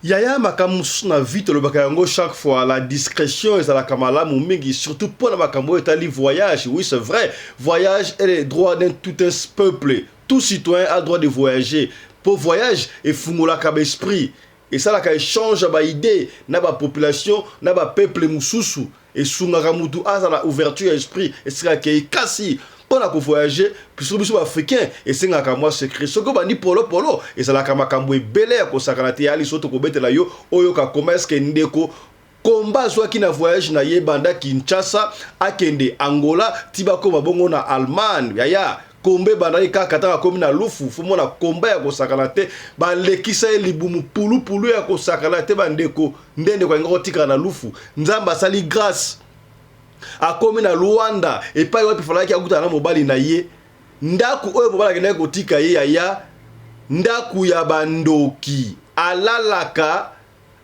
Yaya makamusu na vite le bakayango chaque fois la discrétion et la kamala mingi surtout pour la makambo etali voyage. Oui, c'est vrai. Voyage est le droit d'un tout un peuple. Tout citoyen a le droit de voyager. Pour voyage et fungola kaba esprit. Et ça la change ba idée na ba population na ba peuple mususu et sungaka mutu asa la ouverture esprit et sera ke kasi. Pour la voyager, puis sur les Africains, et c'est un moi secret. Ce que bandi polo et c'est la kamakambo belé à kosakanate ali soto kobete la yo, oyoka commerce ke ndeko. Combat soit qui na voyage na ye banda Kinshasa, akende Angola, tibako mabongo na Allemagne, yaya. Kombe bandari kaka komi na lufu fumo na komba ya kosakanate ba lekisa libumu pulu ya kosakanate bandeko ndende kwa ngoti kana lufu nzamba sali grâce akomi na Luanda et pas yopi falaki akuta na mobali na ye ndaku oyo mobali kende kotika ye yaya ndaku ya bandoki alalaka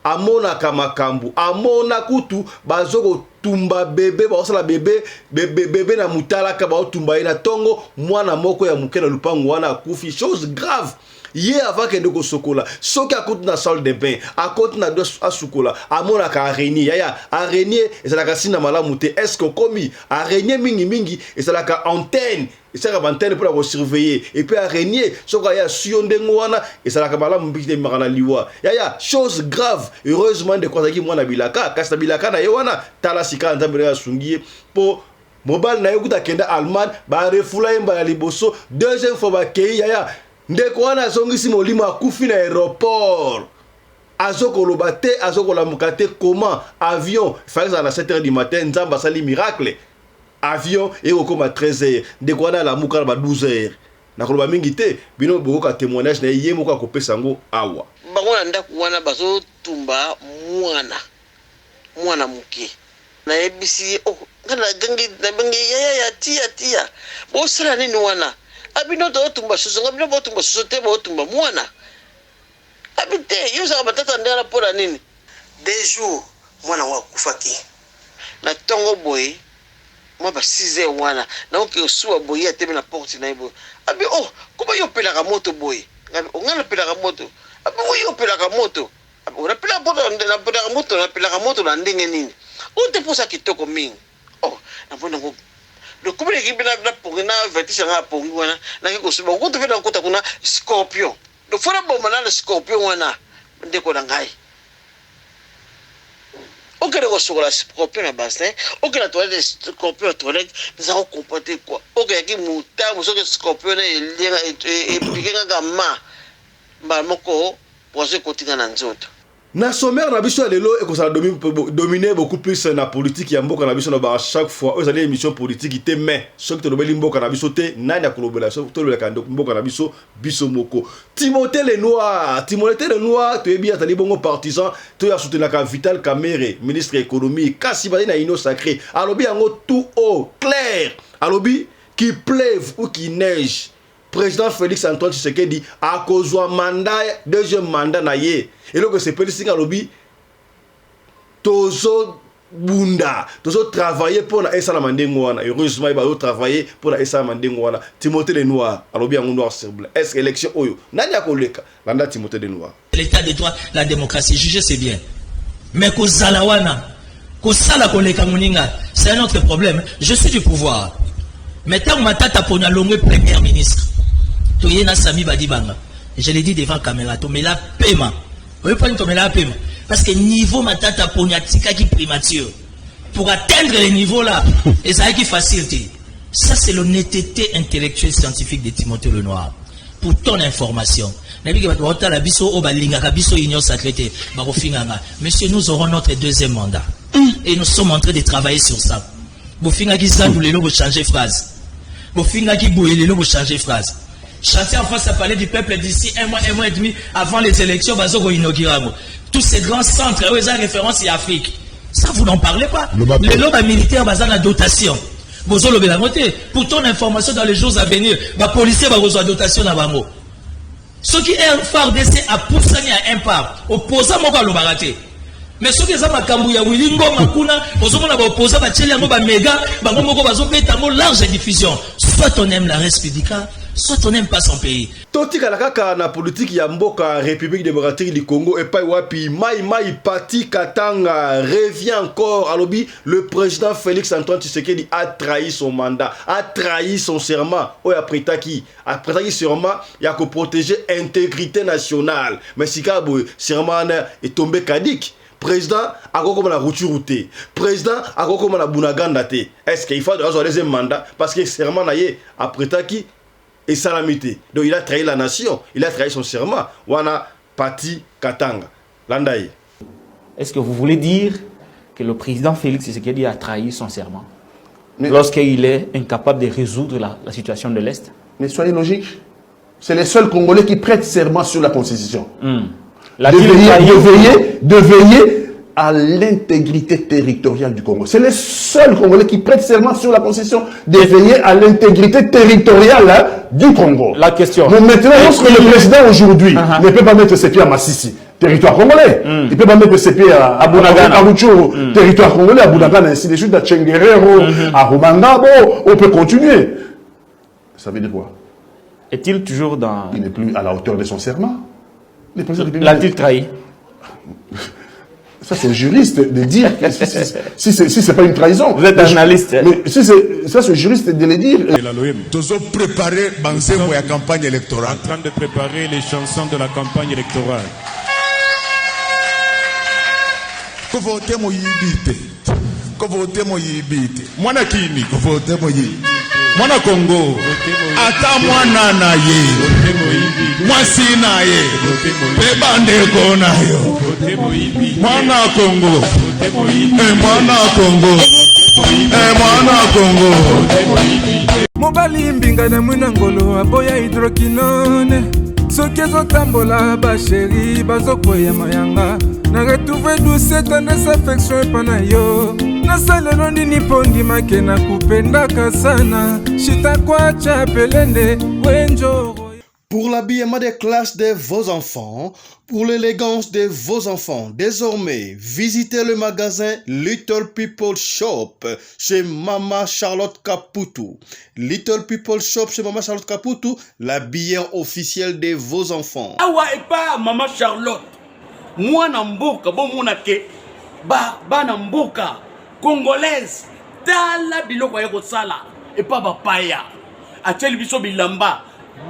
amona kamakambu amona kutu bazoko tumba bebe baosala bebe na mutalaka baotumba ye na tongo mwana moko ya muke na lupango wana akufi chose grave. Ye avant que de sokola soki akote na salle de bain akote na dos asukola amona ka araignée yaya araignée ezalaka sina malamu te est-ce que komi araignée mingi ezalaka antenne ezalaka antenne pour la surveiller et puis araignée soka ya suyondengo wana ezalaka malamu mbiki makana liwa yaya chose grave. Heureusement de kozaki mwana bilaka kasi bilaka na ye wana tala sika nzambe ya sungie po mobile na yokuta kenda Allemagne ba refula yemba ya liboso deuxième fois ba kei yaya ndeko wana azongisi molimo akufi na aéroport azokoloba te azokolamuka te comment avion fallait à 7h du matin nzamba sali miracle avion ekokoma 13h ndeko wana lamuka na ba 12h nakoloba mingi te bino bokoka témoignage na ye moko akopesa ngo awa bango na ndako wana bazotumba mwana muke na ebisi ngana gangi na bangi ya tia bo sala nini wana abino to tumba susu ngabino bo tumba susu te bo tumba mwana abite yoza batata ndala pora nini des jours mwana wa kufaki na tongo boy mwa ba 6h wana na oke osuwa boy atebe na porte na ibo abi kuba yo pela ka moto boy ngabi ngana pela ka moto abi yo pela ka moto abi ona pela ka moto na ndenge nini o te posa kitoko mingi na bona ngo le couple qui bina pour na vertige nga pour wana na ko suba ko to vena ko ta kuna scorpion le fora bomba na scorpion wana ndeko na ngai okere ko sokola scorpion na bassin okere toilette scorpion toilette nous avons comporté quoi okere ki muta musoke scorpion e piquer nga ma mba moko poser kotika na nzoto. Na sommaire na biso lelo et que ça dominer beaucoup plus na politique ya mboka na biso na ba chaque fois aux allées émission politique ité mais ce que to lobeli mboka na biso te nani ya kolobela so to lobela mboka na biso moko Timothée Lenoir to ebi atali bongo partisan to ya soutenir ka Vital Kamerhe ministre économie kasi ba na ino sacré alobi yango tout haut clair alobi qui pleuve ou qui neige président Félix Antoine Tshisekedi a kozwa mandat deuxième mandat na ye et donc c'est petit signe lobby tozo bunda tozo travailler pour na esa na mandengo wana heureusement il va travailler pour na esa na mandengo wana Timothée Lenoir lobby en noir sur blanc est-ce élection oyo nani akoleka landa Timothée Lenoir l'état de droit la démocratie juger c'est bien mais ko zalawana ko sala koleka moninga c'est un autre problème. Je suis du pouvoir mais tant matata pona longue premier ministre Toyena Sami Badibanga. Je l'ai dit devant la caméra, tu mets la paiement. Oui, pas tu mets la paiement. Parce que niveau matata pognatika qui primature. Pour atteindre les niveaux là, et ça qui facile. Ça c'est l'honnêteté intellectuelle scientifique de Timothée Lenoir. Pour ton information. Monsieur, nous aurons notre deuxième mandat. Et nous sommes en train de travailler sur ça. Bofinga qui s'andoule, vous changer phrase. Bofinga qui bouille, vous changer phrase. Chanter en France à parler du peuple d'ici un mois et demi avant les élections, tous ces grands centres, eux, ont référence à Afrique. Ça, vous n'en parlez pas. Les lobes militaires, ils ont la dotation. Pour ton information dans les jours à venir, les policiers vont avoir dotation à Bango. Ce qui est un phare d'essai à pousser à un part, opposant à l'obaraté. Mais ce qui est un cambu ya Wilingo Makuna, aux opposants à Tchéliango Méga, large diffusion. Soit on aime la res publica, soit on n'aime pas son pays. Totika la kaka na politique ya mboka République démocratique du Congo et pas wapi Mai Pati Katanga revient encore à lobby. Le président Félix Antoine Tshisekedi a trahi son mandat, a trahi son serment. Oh après taki serment il y a que protéger intégrité nationale. Mais si kabo serment est tombé caduc. Président a comme la rupture. Président a comme la bunaganda. Est-ce qu'il faut un deuxième mandat parce que serment naie après taki et salamité. Donc il a trahi la nation, il a trahi son serment. Wana Pati Katanga. Landaï. Est-ce que vous voulez dire que le président Félix Tshisekedi a trahi son serment lorsqu'il est incapable de résoudre la situation de l'Est? Mais soyez logique. C'est les seuls Congolais qui prêtent serment sur la Constitution. De veiller à l'intégrité territoriale du Congo. C'est les seuls Congolais qui prêtent serment sur la Constitution de veiller à l'intégrité territoriale du Congo. La question. Mais maintenant, lorsque le président aujourd'hui ne peut pas mettre ses pieds à Massissi, territoire congolais, il ne peut pas mettre ses pieds à Bunagana, à Rutshuru, territoire congolais, à Bunagana, ainsi de suite, à Tchenguerero, à Rumangabo, on peut continuer. Ça veut dire quoi? Est-il toujours dans... Il n'est plus à la hauteur de son serment. L'a-t-il trahi? Ça, c'est un juriste de dire si c'est pas une trahison. Vous êtes un journaliste. Mais si ça, c'est un juriste de le dire. Nous avons préparé la campagne électorale. En train de préparer les chansons de la campagne électorale. Que votez moi yibite. Que votez moi yibite. Mwana kini. Que votez moi yibite. Mwana Congo. Ata mwana na ye. Mwasi na ye. Bebande kona yo. Mwana Congo. Mwana Congo. Mwana Congo. Mobali mbinga na mwina ngolo aboya hydroquinone. Soki ezotambola basheri bazokwea mayanga. Na retrouve douce tendresse affection epana yo. Nasalelo nini po ndimake na kupendaka sana. Shitakwacha pelende wenjoro. Pour l'habillement des classes de vos enfants, pour l'élégance de vos enfants, désormais, visitez le magasin Little People Shop chez Mama Charlotte Kaputu. Little People Shop chez Mama Charlotte Kaputu, l'habillement officiel de vos enfants. Awa et pas Mama Charlotte. Moi namboka bon monake ba namboka congolaise tala biloko ya kosala et pas bapaya. Atel biso bilamba.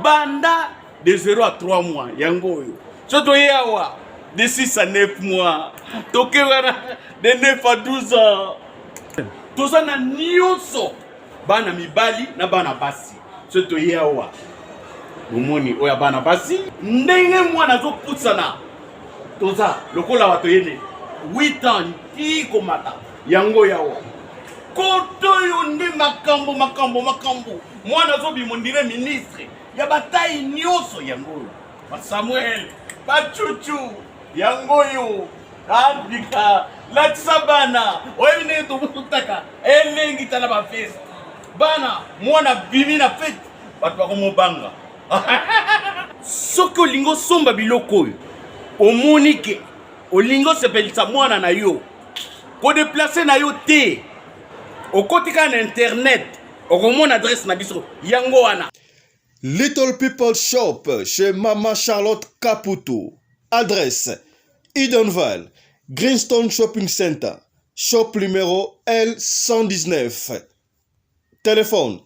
Banda de 0 à 3 mois, yango yo. Soto yawa de 6 à 9 mois. Toke wana de 9 à 12 ans. Toza na nyonso. Bana mibali na bana basi. Soto yawa. Bomoni oya bana basi. Ndenge mwana zo putsana. Toza lokola wato yene 8 ans ti komata. Yango yawa. Koto yo nde makambo. Mwana zo bimondire ministre. Ya bataille nyoso yango. Ba Samuel, ba Chuchu, yango yo. Abika, la tsabana. Oye ne to butaka. Elengi tala ba fest. Bana, mwana bimi na fête. Batu ba ko banga. Soko lingo somba biloko yo. Omonike. Olingo sepelisa mwana na yo. Ko déplacer na yo te. Okotika na internet. Okomona adresse na biso yango wana. Little People Shop chez Mama Charlotte Kaputu. Adresse Edenval, Greenstone Shopping Center, shop numéro L119. Téléphone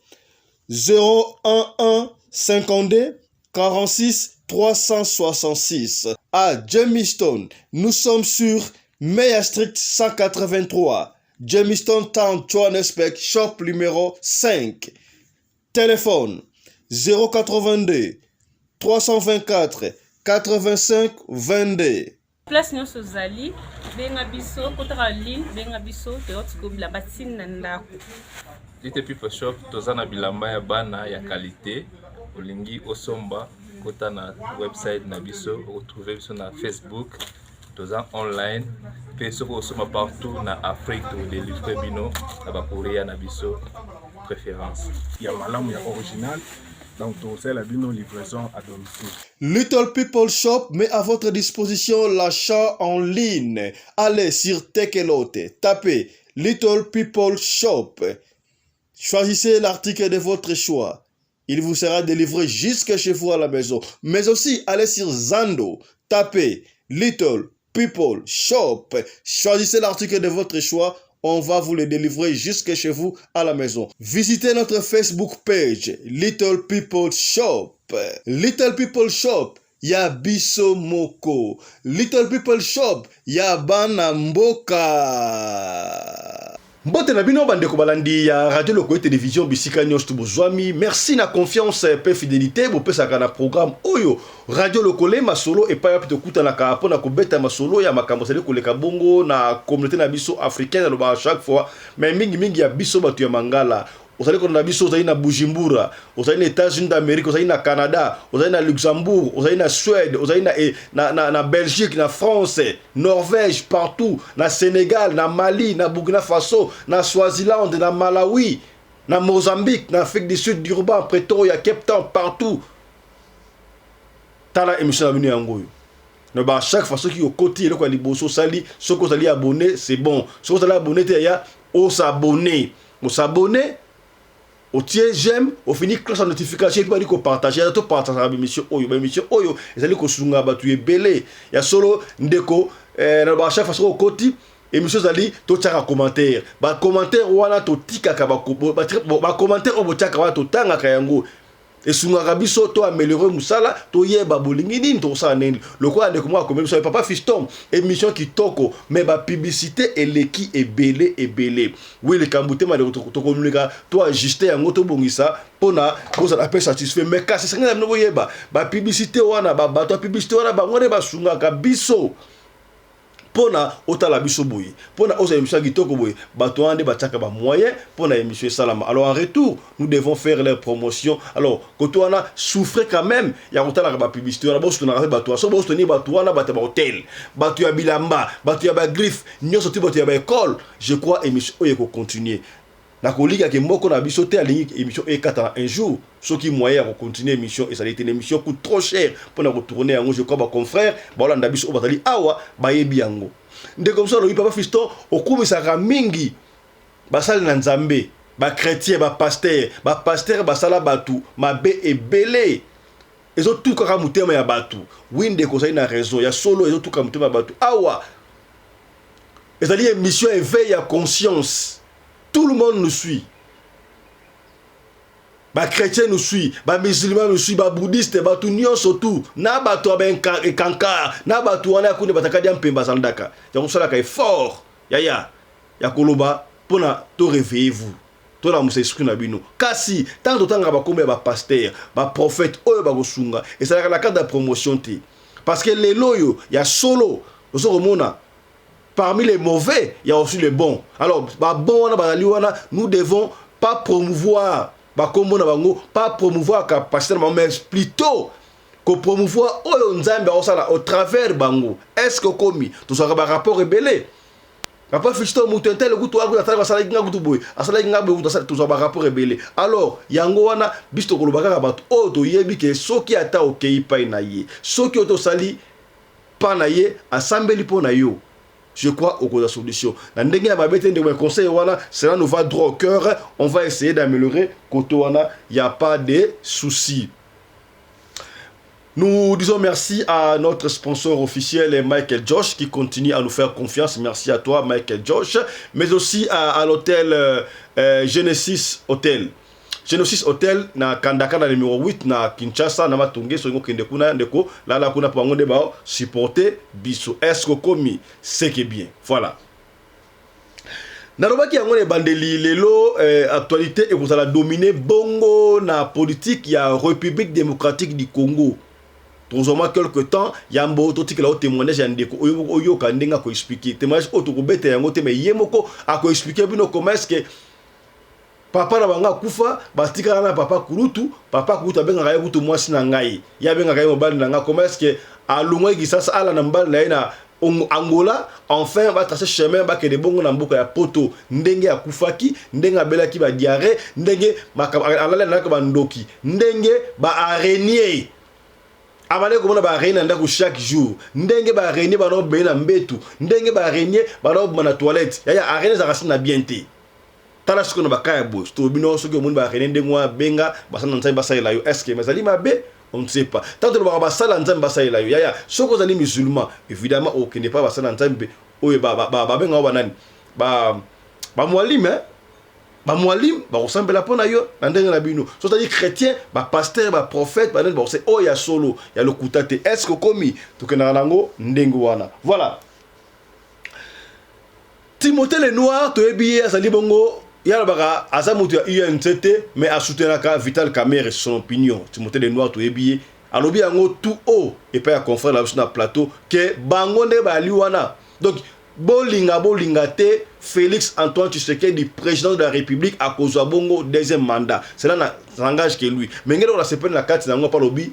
011 52 46 366. À Jamestown, nous sommes sur Meyer Street 183. Jamestown Town, Johannesburg, shop numéro 5. Téléphone 082 324 85 22. Place nyonso zali benga biso kotaka ligne benga biso teotikobila batine na ndako. Little People Shop tozana bilamba ya bana ya qualité olingi osomba kota na website na biso retrouver biso na Facebook toza online pe soko osoma partout na Afrique to délivrer bino na ba Korea na biso préférence ya malamu ya original. Donc, c'est la livraison à domicile. Little People Shop met à votre disposition l'achat en ligne. Allez sur Tekelote, tapez Little People Shop. Choisissez l'article de votre choix. il vous sera délivré jusque chez vous à la maison. Mais aussi, allez sur Zando, tapez Little People Shop, choisissez l'article de votre choix, on va vous le délivrer jusque chez vous à la maison. Visitez notre Facebook page, Little People Shop. Little People Shop, ya biso moko. Little People Shop, ya bana mboka. Mbote na bino bandeko balandi ya radio loko télévision bisika nyonso tubozwami. Merci na confiance pe fidélité bo pesa kana programme oyo radio lokole masolo et pa pito kuta na ka pona ko beta masolo ya makambo sele koleka bongo na communauté na biso africaine lo ba chaque fois mais mingi ya biso batu ya mangala. Ozali ko na biso ozali na Bujumbura, ozali na États-Unis d'Amérique, ozali na Canada, ozali na Luxembourg, ozali na Suède, ozali na Belgique, na France, Norvège, partout, na Sénégal, na Mali, na Burkina Faso, na Swaziland, na Malawi, na Mozambique, na Afrique du Sud, Durban, Pretoria, Cape Town, partout. Tala émission na bino yangoyo. No ba chaque fois qui au côté le ko liboso sali, ceux qui sont abonnés, c'est bon. Ceux qui sont abonnés ya on s'abonner. On s'abonner. Au tiers j'aime, au fini classe en notification, et puis on partage, on partage la émission Oyo, et allez qu'on sunga batu et belé. Il y a solo ndeko, na chaque fois au côté, émission zali to tchaka commentaire. Ba commentaire wana to tika ka ba commentaire au tchaka wana to tanga kayango. Et sunga biso to améliorer musala, to yeba bolingi nini to sa neni. Le quoi ndeko moi comme ça papa fiston, émission qui toko, mais ba publicité et l'équipe est belé. Oui le kambouté ma de to communiquer, to ajuster yango to bongisa pona ko ça appelle satisfait mais kasi sanga na boyeba. Ba publicité wana ba to publicité wana ba ngone ba sunga ka biso. Pona otala biso boye pona osa émission kitoko boye bato ande bataka ba moyen pona émission salama. Alors en retour nous devons faire leur promotion. Alors koto wana souffre quand même ya otala ba publicité wana bosto na bato so bosto ni bato wana bato ba hôtel bato ya bilamba bato ya ba griffe nyoso ti bato ya ba école. Je crois émission oye ko continuer na kolika ke moko na biso te alingi émission e4 un jour ceux qui moyen pour continuer émission et ça a été une émission coûte trop cher pour retourner en je crois ba confrère ba landa biso batali awa ba yebi yango nde comme ça le papa fiston okumisa mingi basali na nzambe ba chrétien ba pasteur basala batu mabe ebele ezo tout kaka mutema ya batu winde ko ça ina raison ya solo ezo tout kaka mutema batu awa ezali émission éveil à conscience. Tout le monde nous suit. Ba chrétien nous suit, ba musulman nous suit, ba bouddhiste, ba tout nyon surtout. Na ba to ba kanka, na ba to wana kune batakadi mpemba sandaka. Ya kusala ka fort. Ya koloba pona to réveillez-vous. To la musa esprit na bino. Kasi tant autant ba kombe ba pasteur, ba prophète oyo ba kosunga. Et ça la carte de promotion té. Parce que les loyo, ya solo, oso remona. Parmi les mauvais, il y a aussi les bons. Alors, nous devons pas promouvoir, pas promouvoir capacité, mais plutôt que promouvoir au travers bango. Est-ce que comme tout ça va rapport rebelle? Papa fisto mutentel le goût à la salle de boy, à salle de tout ça va rapport rebelle. Alors, yango wana bisto kolobaka bat o to yebi ke soki ata okei pa naye. Soki oto sali pa naye asambeli po na yo. Je crois au la solution. Dans le conseil, cela nous va droit au cœur. On va essayer d'améliorer. Il n'y a pas de soucis. Nous disons merci à notre sponsor officiel Michael Josh qui continue à nous faire confiance. Merci à toi Michael Josh. Mais aussi à l'hôtel Genesis Hotel. Genesis Hotel na Kandaka na numéro 8 na Kinshasa na Matunge so ngokende kuna ndeko la kuna pango de bao supporter biso est-ce que komi c'est que bien voilà na robaki yango ne bandeli lelo actualité et vous allez dominer bongo na politique ya République démocratique du Congo. Tozoma quelque temps yambo totiki la témoignage ya ndeko oyo kandenga ko expliquer témoignage auto ko beta yango te mais yemoko a ko expliquer bino comment est-ce que papa na banga kufa batika na papa kurutu abenga kaya kutu mwasi na ngai ya benga kaya mobali na nga comment est-ce que alumwa gisasa ala na mbali na ina Angola enfin va tracer chemin ba ke de bongo na mboka ya poto ndenge ya kufaki ndenge abelaki ba diarrhée ndenge alala na ka bandoki ndenge ba araignée abale ko mona ba araignée ndako chaque jour ndenge ba araignée ba no be na mbetu ndenge ba araignée ba no na toilette ya araignée za rasina bien te. tala ce qu'on a bakaya boss to bino ce que mon ba renende ngwa benga basana nzambe basala yo est-ce que mazali mabe on ne sait pas tant de ba basala nzambe basala yo ya ce que zali musulman évidemment au qui n'est pas basala nzambe oyo ba benga wa nani ba mualim ba mualim ba ressemble pona yo ndenge na bino so c'est-à-dire chrétien ba pasteur ba prophète ba ndenge ba c'est oh ya solo ya le kutate est-ce que komi to ke na nango ndenge wana voilà. Timothée le Noir to ebiye azali bongo yala baka azamutu ya UNCT mais a soutenaka Vital Kamerhe son opinion. Timothée le Noir to ebiye alobi yango tout haut et pas ya confrère la sur na plateau que bango nde ba liwana. Donc bolinga te Félix Antoine Tshisekedi président de la République à cause de bongo deuxième mandat. Cela n'engage que lui. Mais ngelo la sepene la carte nango pa lobi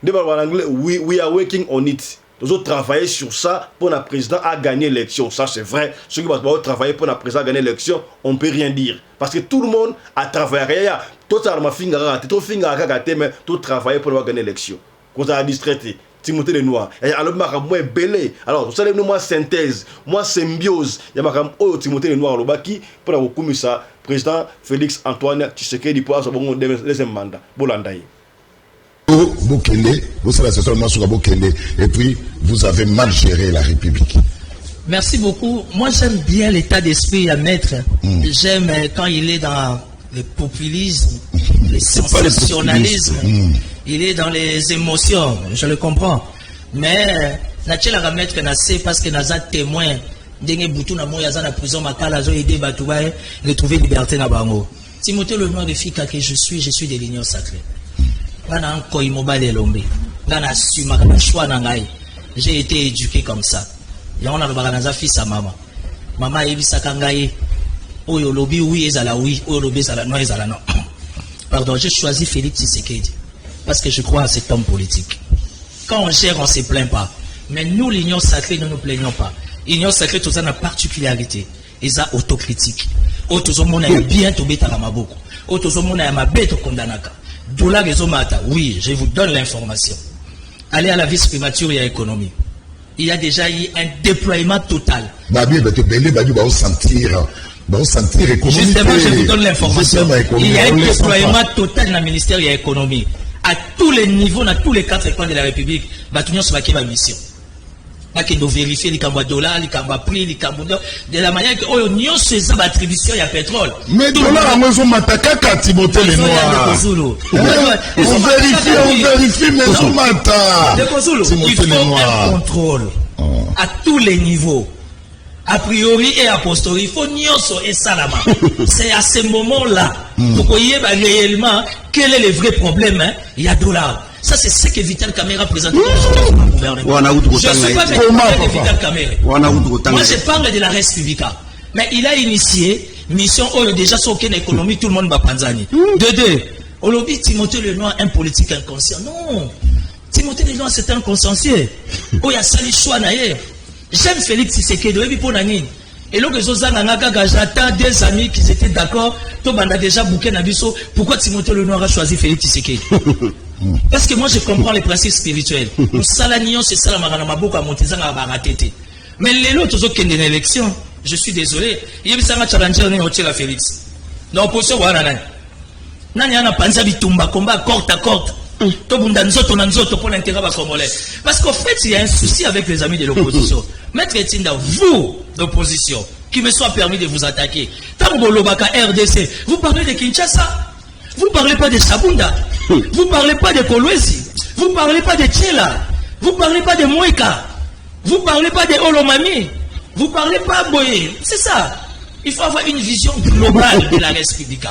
de ba en anglais we are working on it. Nous avons travaillé sur ça pour le président à gagner l'élection. Ça, c'est vrai. Ceux qui vont travailler pour le président à gagner l'élection, on ne peut rien dire. Parce que tout le monde a travaillé. Tout le monde a travaillé pour gagner l'élection. Quand on a distraité, Timothée le Noir. Alors, moi, belé. Alors, vous savez, moi, synthèse, moi, symbiose. Il y a Timothée le Noir, pour le commissaire, président Félix Antoine Tshisekedi pour avoir deuxième mandat. Bolandaï. Et puis, vous avez mal géré la République. Merci beaucoup. Moi, j'aime bien l'état d'esprit à mettre. J'aime quand il est dans le populisme, le sensationnalisme. Il est dans les émotions. Je le comprends. Mais, Nathiel a remettre parce que Naza témoin. Dengue Boutou na mo yaza na prison makala zo aider batoubaye retrouver liberté na bango. Timothée le Noir de Fika que je suis de l'union sacrée. J'ai été éduqué comme ça. On a le fils à maman. Maman est bisakangaye. Oyo lobi oui ezala oui, oyo lobi ezala non ezala non. Pardon, j'ai choisi Félix Tshisekedi parce que je crois à cet homme politique. Quand on gère, on ne se plaint pas. Mais nous, l'union sacrée, nous ne nous plaignons pas. L'union sacrée, tout ça a une particularité. Et ça, autocritique. Tout le monde a bien tombé dans la maboko. Tout le monde a ma bête au kondanaka. Oui, je vous donne l'information. Allez à la vice-primature et à l'économie. Il y a déjà eu un déploiement total. Justement, je vous donne l'information. Il y a un déploiement total dans le ministère de l'économie. À tous les niveaux, dans tous les 4 coins de la République, nous sommes ma mission. Nous devons vérifier les dollars, les prix, les de la manière que nous avons l'attribution il y a pétrole. Mais dollars, nous avons attaqué Timothée le Noir. On vérifie, mais nous avons il faut un contrôle à tous les niveaux. A priori et a posteriori, il faut nyoso et salama. C'est à ce moment-là pour qu'on y ait réellement quel est le vrai problème. Il y a dollars. Ça, c'est ce que Vital Kamerhe présente au gouvernement. Je ne suis pas de Vital Kamerhe. Moi, je parle de la res publica. Mais il a initié mission où déjà sur aucune économie, tout le monde va panzani. De deux, on lobby Timothée le Noir, un politique inconscient. Non. Timothée le Noir, c'est un consciencieux. Oh, il y a sali choix d'ailleurs. J'aime Félix Tshisekedi, et puis pour Nani. Et donc, j'attends des amis qui étaient d'accord. Tout le monde a déjà bouqué Nabiso. Pourquoi Timothée le Noir a choisi Félix Tshisekedi? Parce que moi, je comprends les principes spirituels. Nous salanions, c'est ça la maranamabouk à Montezang à Baratete. Mais les autres qui ont une élection, je suis désolé. Il y a un challenger à Félix. Dans l'opposition, voilà. Nani a panza bitumba, combat corte à corte. Pour l'intérêt congolais. Parce qu'en fait, il y a un souci avec les amis de l'opposition. Maître Etinda, vous, l'opposition, qui me soit permis de vous attaquer. Tango Lobaka RDC, vous parlez de Kinshasa. Vous ne parlez pas de Sabunda. Vous ne parlez pas de Kolwezi. Vous ne parlez pas de Tchela. Vous ne parlez pas de Moïka. Vous ne parlez pas de Olomami. Vous ne parlez pas de Boye. C'est ça. Il faut avoir une vision globale de la République.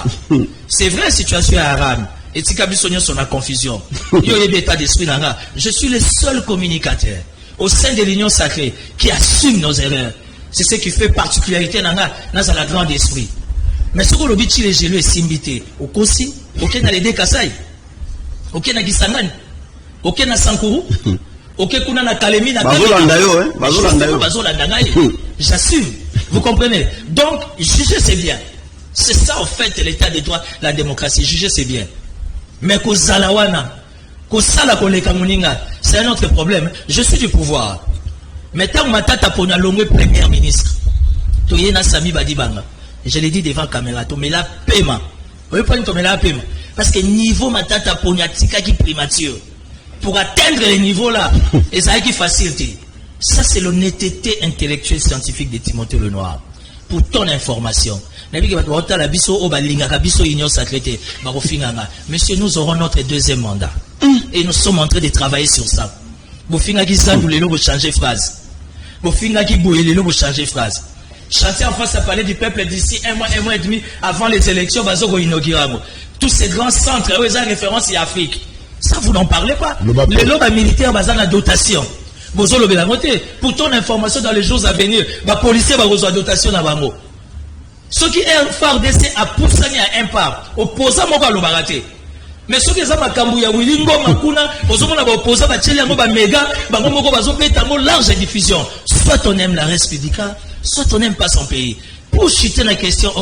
C'est vrai, la situation est arabe. Et si Kabisonio sont en confusion, je suis le seul communicateur au sein de l'Union sacrée qui assume nos erreurs. C'est ce qui fait particularité dans la grande esprit. Mais ce que l'on dit, les gelés simbité, au Kosi, au dans les Dékassai, au na Gisangani, au na Sankuru, au na Kalemi, j'assume. Vous comprenez? Donc, juger c'est bien. C'est ça en fait l'état de droit, la démocratie. Juger c'est bien. Mais qu'au Zalawana, qu'au Salakoleka Mouninga, c'est un autre problème. Je suis du pouvoir. Mais tant que ma tata pona longue premier ministre, Toyena Sami Badibanga, je l'ai dit devant la caméra, tu mets la paiement. Oui, pas tu mets la paiement. Parce que niveau matata pognatika qui primature, pour atteindre les niveaux là, et ça qui facilite. Ça, c'est l'honnêteté intellectuelle scientifique de Timothée Lenoir. Pour ton information. Monsieur, nous aurons notre deuxième mandat. Et nous sommes en train de travailler sur ça. Vous changer phrase. Vous changer phrase. Chanter en France à parler du peuple d'ici un mois et demi avant les élections, tous ces grands centres, eux, ils ont référence à Afrique. Ça, vous n'en parlez pas. Les lobes militaires, ils ont la dotation. Pour ton information, dans les jours à venir, les policiers vont avoir dotation dans Bango. Ce qui est un phare d'essai à pousser à un part, opposant à l'Obarate. Mais ce qui est un Kambouya, Wilingo, Makuna, opposant à Tchéliango, Méga, Bango, large diffusion. Soit on aime la République, soit on n'aime pas son pays. Pour chuter la question,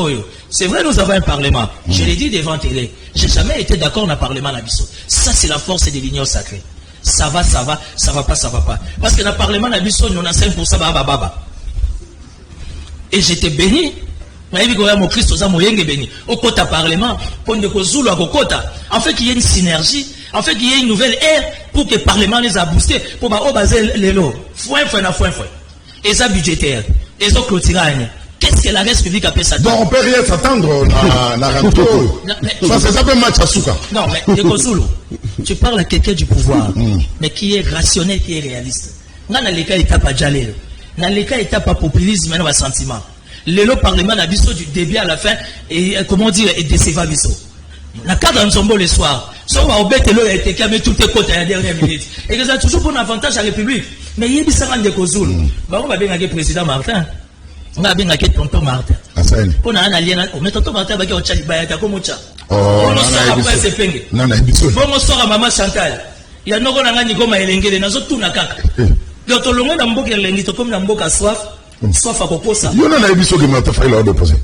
c'est vrai, nous avons un parlement. Je l'ai dit devant télé. J'ai jamais été d'accord dans le parlement Nabiso. Ça, c'est la force de l'union sacrée. Ça va pas. Parce que dans le parlement Nabiso, nous avons 5% baba. Et j'étais béni. Mon Christ, béni. Au côté parlement, en fait, qu'il y ait une synergie, en fait, qu'il y ait une nouvelle ère pour que le parlement les a boostés, pour baser les lots. Foin. Et ça budgétaire. Et ça clôturage. Qu'est-ce que la République a fait ça? Donc on peut rien s'attendre à Ranto. Ça c'est un match à Souka. Non, mais tu parles à quelqu'un du pouvoir, mais qui est rationnel, qui est réaliste. Dans les cas, il tape pas Jalil. Dans les cas, il tape pas populisme, mais non, sentiment. Le parlement a biso du début à la fin, et comment dire, et décevant biso. La cadre en sombo le soir. Si on va au bête, l'eau a été calmé toutes les côtes à la dernière minute. Et que ça a toujours bon avantage à la République. Mais il y a des sarans de Kozoul. On va bien avec le président Martin. On va bien avec tonton Martin. On a un alien. Mais tonton Martin va dire au Tchalibaïa, comme au Tchad. On sort après ce pengue. On sort à maman Chantal. Il y a non un niveau maélengé, n'a tout n'a qu'à. Donc, le monde a beaucoup de l'engito comme n'a beaucoup soif. Soif à Kokosa. Il y en a un émission qui m'a fait là de poser.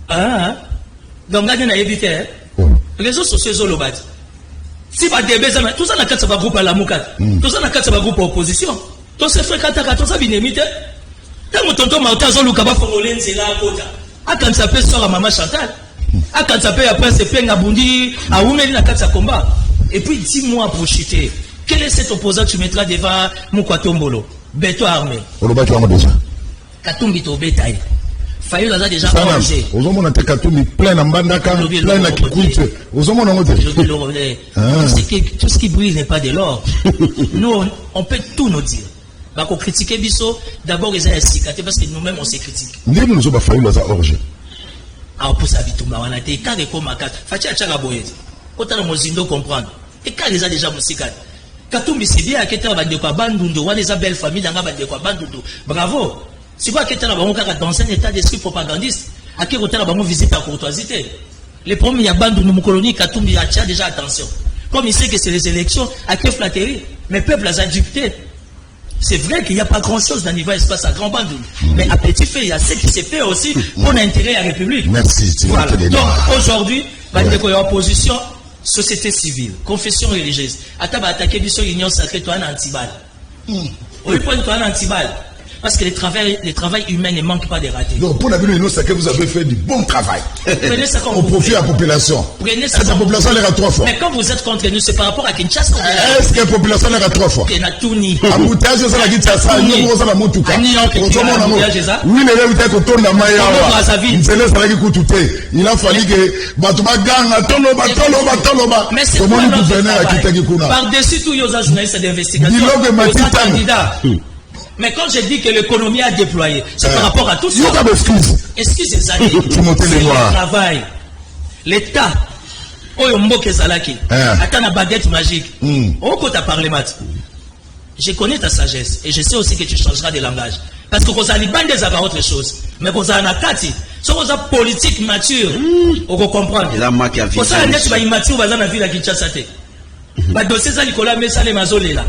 Ah, donc, on a évité. Les réseaux sociaux sont le bas. Si pas des baises, tout ça n'a qu'à se groupe à la moukat. Tout ça n'a qu'à se groupe à l'opposition. Tout ça fait qu'à tout ça binémite. Quand mon tonton Martin Zolou Kaba Fongolen, c'est là à côté. Ah, quand ça peut sort à maman Chantal. Ah, quand ça peut après se peindre à Bundi, à Oumeli, à Katsa combat. Et puis, 10 mois pour chuter. Quel est cet opposant que tu mettras devant Moukwatombolo? Beto armé. On le bat déjà. Katumbito Betaï. Fayoul a déjà orangé. Aux hommes, on a Katoumi plein en bandaka, plein à Kikoute. Aux hommes, on a tout ce qui brille n'est pas de l'or. Nous, on peut tout nous dire. Bah, qu'on critique Bisso, d'abord, ils ont cicaté parce que nous-mêmes, on s'est critiqué. Nous sommes Fayoul à orangé. Ah, pour ça, Bitumba, on a été carré comme un quatre. Fatia Tchagaboyet. Autant de Mozindo comprendre. Et quand ils ont déjà musical. Katumbi, c'est bien, à Keta, Bandekwa Bandundu, on a des belles familles, dans Bandekwa Bandundu. Bravo. C'est quoi Keta, dans un état d'esprit propagandiste, à qui Keta, visite à courtoisité. Les premiers, il y a Bandundu, mon colonie, Katumbi, a déjà attention. Comme il sait que c'est les élections, à qui flatterie. Mais peuple a adjupté. C'est vrai qu'il n'y a pas grand-chose dans le niveau espace à grand bandou. Mais à petit fait, il y a ce qui s'est fait aussi pour l'intérêt à la République. Merci. Voilà. Donc aujourd'hui, il y a opposition, société civile, confession religieuse. Attends, attaquer l'union sacrée, toi, un anti-balle. Oui, toi, un anti-balle. Parce que le travail humain ne manque pas de rater. Donc, pour la l'union sacrée, vous avez fait du bon travail. Prenez ça comme au profit de la population. Prenez ça. La population l'air à 3 fois. Mais quand vous êtes contre nous, c'est par rapport à Kinshasa. Est-ce que la population l'air à 3 fois? Il y a tout ni. À Boutages, ça la guide ça, il y a la Moutouka. Oui, mais là, il y a un tour de Maya. Il a fallu que Batouba Gang, Toloba. Mais c'est quoi notre travail? Par-dessus tout, il y a un journaliste d'investigation. Mais quand je dis que l'économie a déployé, c'est par rapport à tout ça. Excusez ça. C'est le travail. L'État. Attends la baguette magique. Je connais ta sagesse et je sais aussi que tu changeras de langage. Parce que vous allez bander des autre chose. Mais vous avez un kati. Si vous avez politique mature, on va comprendre. Pour ça, vous avez immature, vous avez la ville à Kinshasa. Vous avez dossier ça, Nicolas, mais ça, les mazolés là.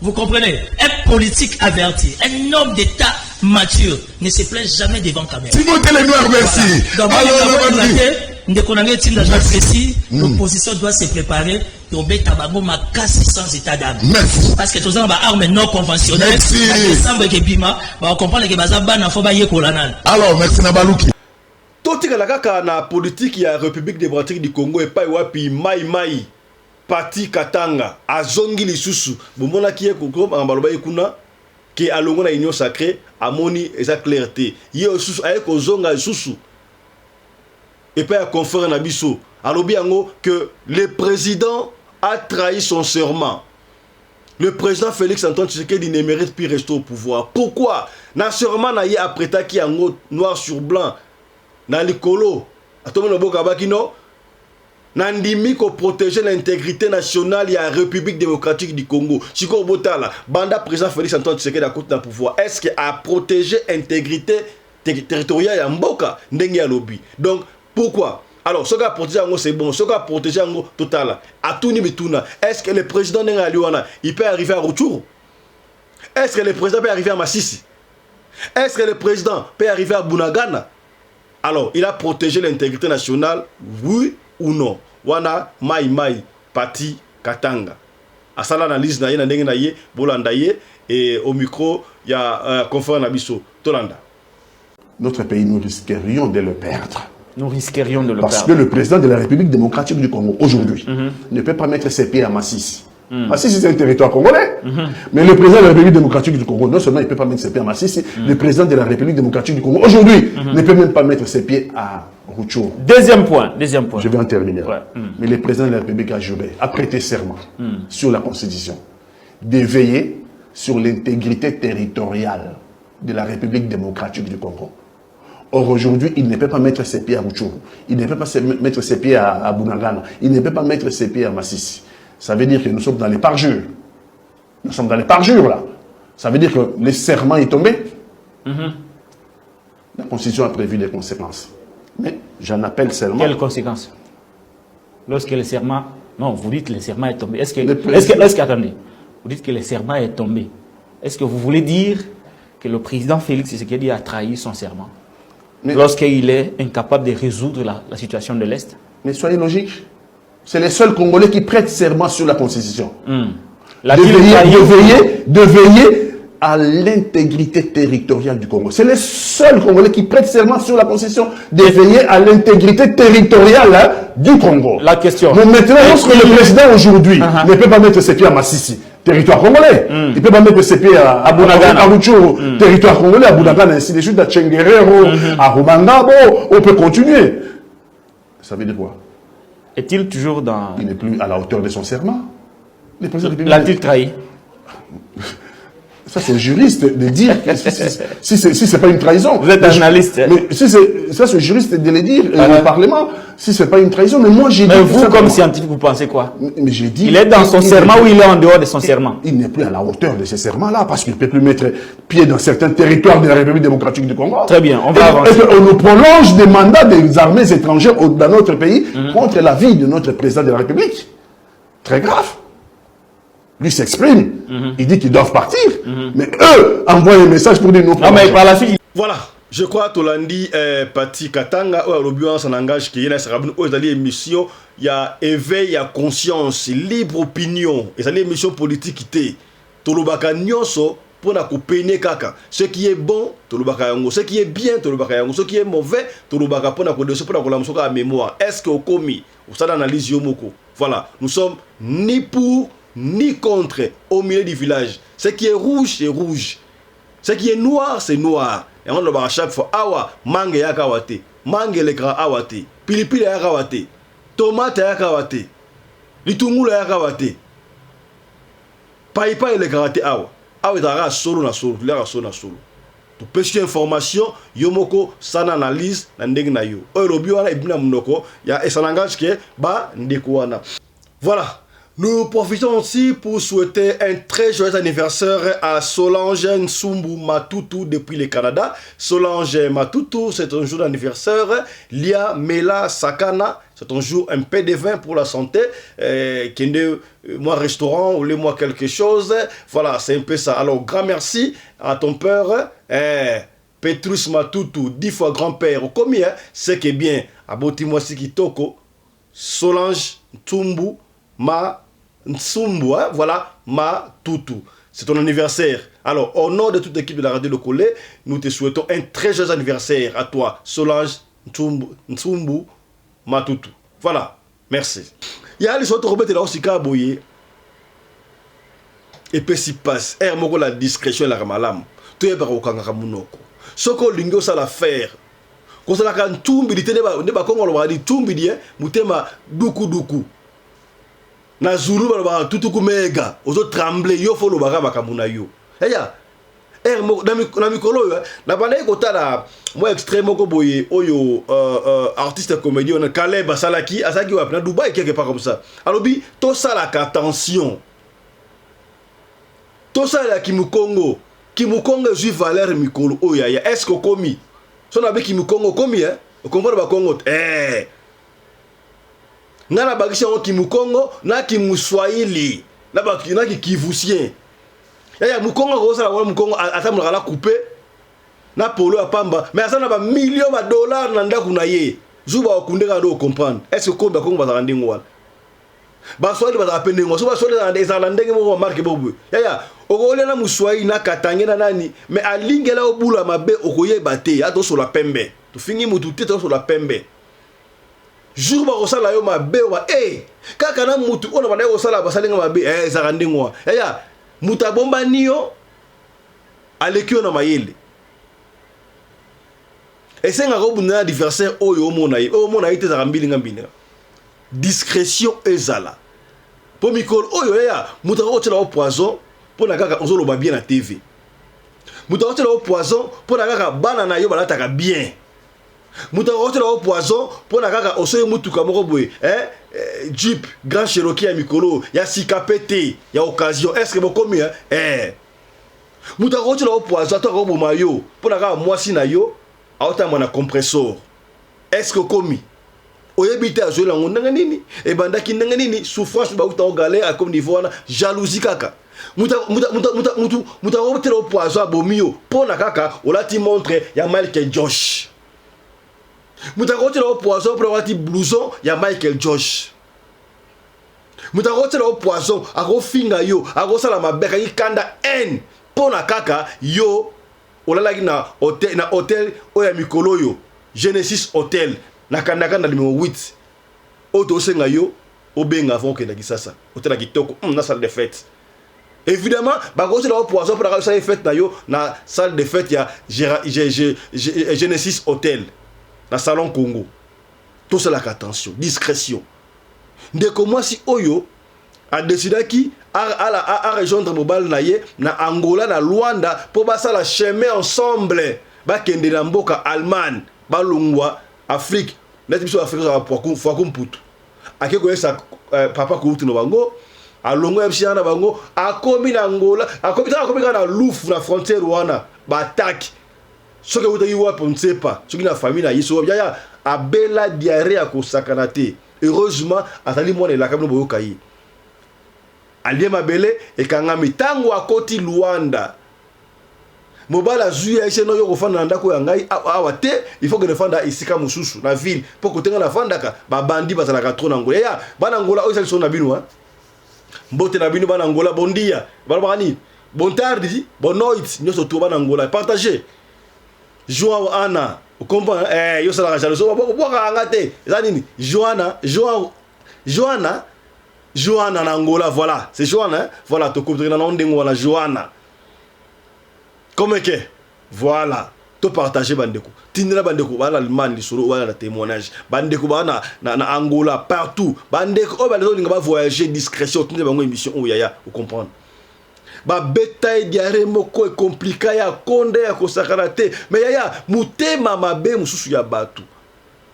Vous comprenez? Un politique averti, un homme d'État mature ne se plaint jamais devant caméra. Timothée Lenoir, merci. L'opposition doit se préparer pour mettre ma casse sans état d'âme. Parce que tous les armes non conventionnelles. Merci. On comprend que les gens faut alors, merci Nabalouki. totika la kaka na politique ya République démocratique du Congo et pas wapi mai parti Katanga azongi lisusu bomona kiye ko ambaloba ikuna ke alongo na union sacrée amoni eza clarté ye lisusu aye ko zonga lisusu et pas à conférer na biso alobi yango que le président a trahi son serment. Le président Félix Antoine Tshisekedi ne mérite plus rester au pouvoir. Pourquoi? Na serment na ye apprêta ki yango noir sur blanc na likolo atomo no boka bakino nandimi ko protéger l'intégrité nationale ya République démocratique du Congo. Siko botala banda président Félix Antoine Tshisekedi a côté na pouvoir. Est-ce que a protéger intégrité territoriale ya mboka ndenge ya lobby. Donc pourquoi? Alors, ce qui a protégé c'est bon, ce qui a protégé total. À tout niveau, est-ce que le président de Luana, il peut arriver à retour? Est-ce que le président peut arriver à Massissi? Est-ce que le président peut arriver à Bunagana? Alors, il a protégé l'intégrité nationale, oui ou non? Wana, Mai, Pati, Katanga. À ça, l'analyse, et au micro, il y a conférence Nabiso, Tolanda. Notre pays, nous risquerions de le perdre. Nous risquerions de le perdre. Parce que le président de la République démocratique du Congo, aujourd'hui, ne peut pas mettre ses pieds à Massissi. Massissi, c'est un territoire congolais. Mais le président de la République démocratique du Congo, non seulement il ne peut pas mettre ses pieds à Massissi, le président de la République démocratique du Congo, aujourd'hui, ne peut même pas mettre ses pieds à Rutshuru. Deuxième point. Je vais en terminer. Ouais. Mais le président de la République a juré, a prêté serment sur la Constitution, de veiller sur l'intégrité territoriale de la République démocratique du Congo. Or, aujourd'hui, il ne peut pas mettre ses pieds à Rutshuru. Il ne peut pas mettre ses pieds à Bunagana. Il ne peut pas mettre ses pieds à Massissi. Ça veut dire que nous sommes dans les parjures. Nous sommes dans les parjures, là. Ça veut dire que le serment est tombé. La Constitution a prévu des conséquences. Mais j'en appelle seulement... Quelles conséquences? Lorsque le serment... Non, vous dites que le serment est tombé. Attendez. Vous dites que le serment est tombé. Est-ce que vous voulez dire que le président Félix Tshisekedi a trahi son serment? Lorsqu'il est incapable de résoudre la situation de l'Est. Mais soyez logique. C'est les seuls Congolais qui prêtent serment sur la Constitution. De veiller à l'intégrité territoriale du Congo. C'est les seuls Congolais qui prêtent serment sur la Constitution de veiller à l'intégrité territoriale du Congo. La question. Mais maintenant, lorsque le président aujourd'hui ne peut pas mettre ses pieds à Massissi, territoire congolais. Il ne peut pas mettre ses pieds à Bunagana, à Rutshuru, territoire congolais, à Bunagana, ainsi de suite, à Tchenguerero, à Rumangabo, on peut continuer. Ça veut dire quoi? Est-il toujours dans... Il n'est plus à la hauteur de son serment. L'a-t-il trahi? Ça, c'est juriste de dire que si ce n'est pas une trahison. Vous êtes journaliste. Mais si ça, c'est juriste de le dire au Parlement, si ce n'est pas une trahison. Mais moi, j'ai dit. Mais vous, comme scientifique, vous pensez quoi? Mais j'ai dit. Il est dans son serment ou il est en dehors de son serment? Il n'est plus à la hauteur de ce serment-là parce qu'il ne peut plus mettre pied dans certains territoires de la République démocratique du Congo. Très bien, on va avancer. Et on nous prolonge des mandats des armées étrangères dans notre pays contre l'avis de notre président de la République. Très grave. Lui s'exprime, il dit qu'ils doivent partir, mais eux envoient un message pour dire non. Mais par la suite. Voilà, je crois que Tolandi Pati Katanga ou Robio s'en engage qui est là, c'est émission, il y a éveil, il y a conscience, libre opinion, et c'est l'émission politique qui était. Tolobaka nyonso pour na kopene kaka. Ce qui est bon, Tolobaka yango, ce qui est bien, Tolobaka yango, ce qui est mauvais, Tolobaka pour na kodesho pour na kolamusoka à mémoire. Est-ce que au komi, ou ça d'analyse yomoko. Voilà, nous sommes ni pour ni contre au milieu du village. Ce qui est rouge, c'est rouge. Ce qui est noir, c'est noir. Et on doit à chaque fois, awa, mangue ya kawate, mangue le grand awate, pilipili ya kawate, tomate ya kawate, litungula ya kawate, paipa le grand awa, awa dara solo na solo, la solo na solo. Tu peux information, yomoko sana analyse na ndenge na yo. Oyo wana ibina munoko ya esanangage ke ba ndeko wana. Voilà. Nous profitons aussi pour souhaiter un très joyeux anniversaire à Solange Nsumbu Matutu depuis le Canada. Solange Matutu, c'est un jour d'anniversaire. Lia Mela Sakana, c'est un jour un peu de vin pour la santé. Moi restaurant ou moi quelque chose. Voilà, c'est un peu ça. Alors, grand merci à ton père, Petrus Matutu, 10 fois grand-père. Combien? C'est que bien. Aboti Mwasi Kitoko, Solange Nsumbu Nsumbu, hein? Voilà, Matutu. C'est ton anniversaire. Alors, au nom de toute l'équipe de la radio Le Collet, nous te souhaitons un très joyeux anniversaire à toi, Solange Ntsumbu Matutu. Voilà, merci. Il y a les autres remettre là aussi Kaboye. Et puis si passe, moko la discrétion la malam. Tu es baro kanga munoko. Soko lingo ça la faire. Ko ça la kan tumbi di ne ba kongo lo di tumbi di mutema duku. Na zulu ba tutuku mega. Ozo trembler yo fo lo ba makamuna yo. Eya. Na mikolo yo na bana ko tala moi extrêmement ko boye oyo artiste comédien on Caleb Salaki asaki wa na Dubaï quelque part comme ça. Alobi to ça la attention. To ça la Kimukongo ju valeur mikolo oya ya est-ce que komi so na be Kimukongo komi o comprendre ba Congo ngana bakisha o Kimukongo na Kimuswahili na ba Kivusien ya Mukongo ko sala wala Mukongo atamula la couper na polo ya pamba mais asana ba millions ba dollars na ndaku na ye zuba okundeka ndo comprendre est-ce que komba Kongo bazala ndingo wana ba swali bazala pendengo so ba swali na ezala ndenge mo marque bobu ya okole na Muswahili na Katange na nani mais alingela obula mabe okoyeba te ato so la pembe to fingi mutu te to so la pembe jour ba kosala yo mabe wa kaka na mutu ona ba na kosala basalinga mabe ezala ndingo ya mutabomba niyo alekio na mayele esenga ko bunda adversaire oyo mona ite za mbili ngambina discrétion ezala po mikolo oyo ya mutako tela au poison po na kaka ozolo ba bien na TV mutako tela au poison po na kaka bana na yo balataka bien mutako tela au poison po na kaka osoye mutuka moko boye Jeep Grand Cherokee ya mikolo ya sikapete ya occasion est-ce que bokomi mutako tela au poison to ko boma yo po na kaka mwasi na yo autant mon compresseur est-ce que komi oyebite azo la ngondanga nini e bandaki ndanga nini souffrance ba uta galère comme d'Ivoire jalousie kaka muta obtela au poison abomio pona kaka olati montre ya Michael Josh muta obtela au poison pour olati blouson ya Michael Josh muta obtela au poison ako finga yo ako sala mabeka ikanda n pona kaka yo olalaki na hotel oya mikolo yo Genesis Hotel na kandaka na numéro 8 oto senga yo obenga avant que na kisasa hotel kitoko na salle de fête évidemment ba ko la poisson pour la salle de fête na yo na salle de fête ya Genesis Hotel na salon Congo tout cela attention discrétion ndeko moi si oyo a décidé qui a rejoindre mobile na ye na Angola na Luanda pour basa la chemin ensemble ba kende na mboka Allemagne ba lungwa Afrique net biso Afrique za kwa kumputu akeko esa papa kuuti no bango alongo ebisha na bango akomi na Angola akomi na Louvre na frontière wana ba attaque soki uta yiwa ponsepa soki na famille na yiso ya abela diarrhée akosakana te heureusement atali mwana la kamno boyoka yi alie mabele ekangami tango akoti Luanda mobala zuya ese no yoko fanda ndako ya ngai awa te il faut que ne fanda isika mususu na ville pour kotenga na fandaka ba bandi bazala ka trop na Angola ya bana Angola oyo sali na bino mbote na bino bana Angola bondia bana bani bontardi bonoit nyoso to bana Angola partager Joao Ana o comprend yo sala ka jaloso boko boka ngate zanini Joanna na Angola, voilà. C'est Joanna, voilà. Tu comprends dans le nom de Joanna. Comment que? Voilà. Tu partages bandeko. Tindra bandeko, voilà l'Allemagne, les solo, voilà le témoignage. Bandeko, voilà na Angola, partout. Bandeko, oh, bah les autres, ils vont voyager discrétion. Tu n'as pas une émission où yaya, vous comprenez? Ba betaille diarrhée moko est compliqué ya konde ya kosakarate. Mais yaya, mutema mabe mususu ya batu.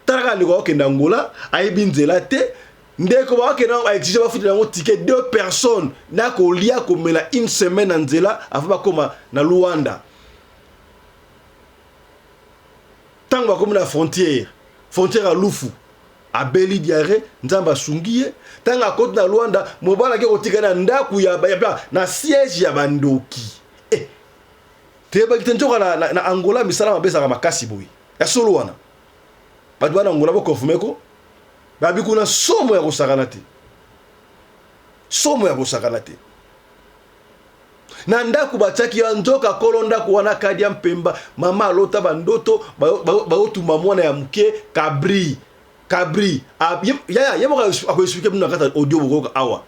Taraka ndeko okenda Angola, aibinzela te. Ndeko ba okena ba exige ba futi na ticket 2 personnes na ko lia ko mela une semaine en nzela avant ba koma na Luanda. Tango ba koma na frontière à Lufu. A beli diarrhée nzamba sungiye tango akoti na Luanda mobala ke kotika na ndaku ya na siège ya bandoki. Te ba kitenjoka na Angola misala mabesa ka makasi boy. Ya solo wana. Ba dwana Angola ba confirmeko. Babi kuna somo ya kosakana te. Somo ya kosakana te. na ndako batiaki ya nzoka kolo ndako wana kadi ya mpemba mama alota bandoto baotumba mwana ya muke kabri ya moko akoexplike bino na kati audio bokoka awa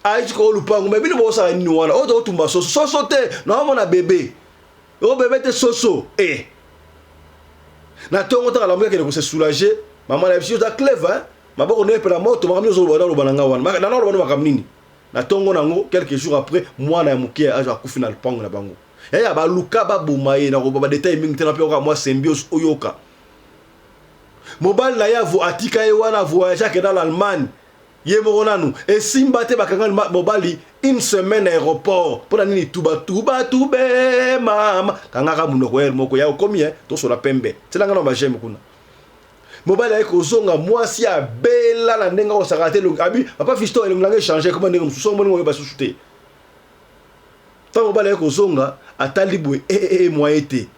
aiti ko lupango me bino bosala nini wana oyo tokotumba soso te naomona bebe o bebe te soso na ntongo taka lamuki akende kose soulager mama na biso oza cleve maboko noyepela moto makambo nyonso oloba na nga wana nana oloba no makambo nini na ntongo nango quelques jours après mwana ya moke azo akufi na lupango na bango yaya baluka baboma ye na koba badetail mingi te na mpe oka mwa symbiose oyoka mobali na ye atika ye wana voyage akenda na Allemagne ye moko nanu esimba te bakanga mobali une semaine aéroport mpona nini tube mama kangaka munoko ere moko ya okomi tosola pembe telanga na bajeme kuna mobali aye kozonga mwasi abela na ndenge akosaka te abi papa fisto elongolanga échange koma ndenge mosusu omoningo oyo basusu te ntango mobali aye kozonga atali boye mwaye te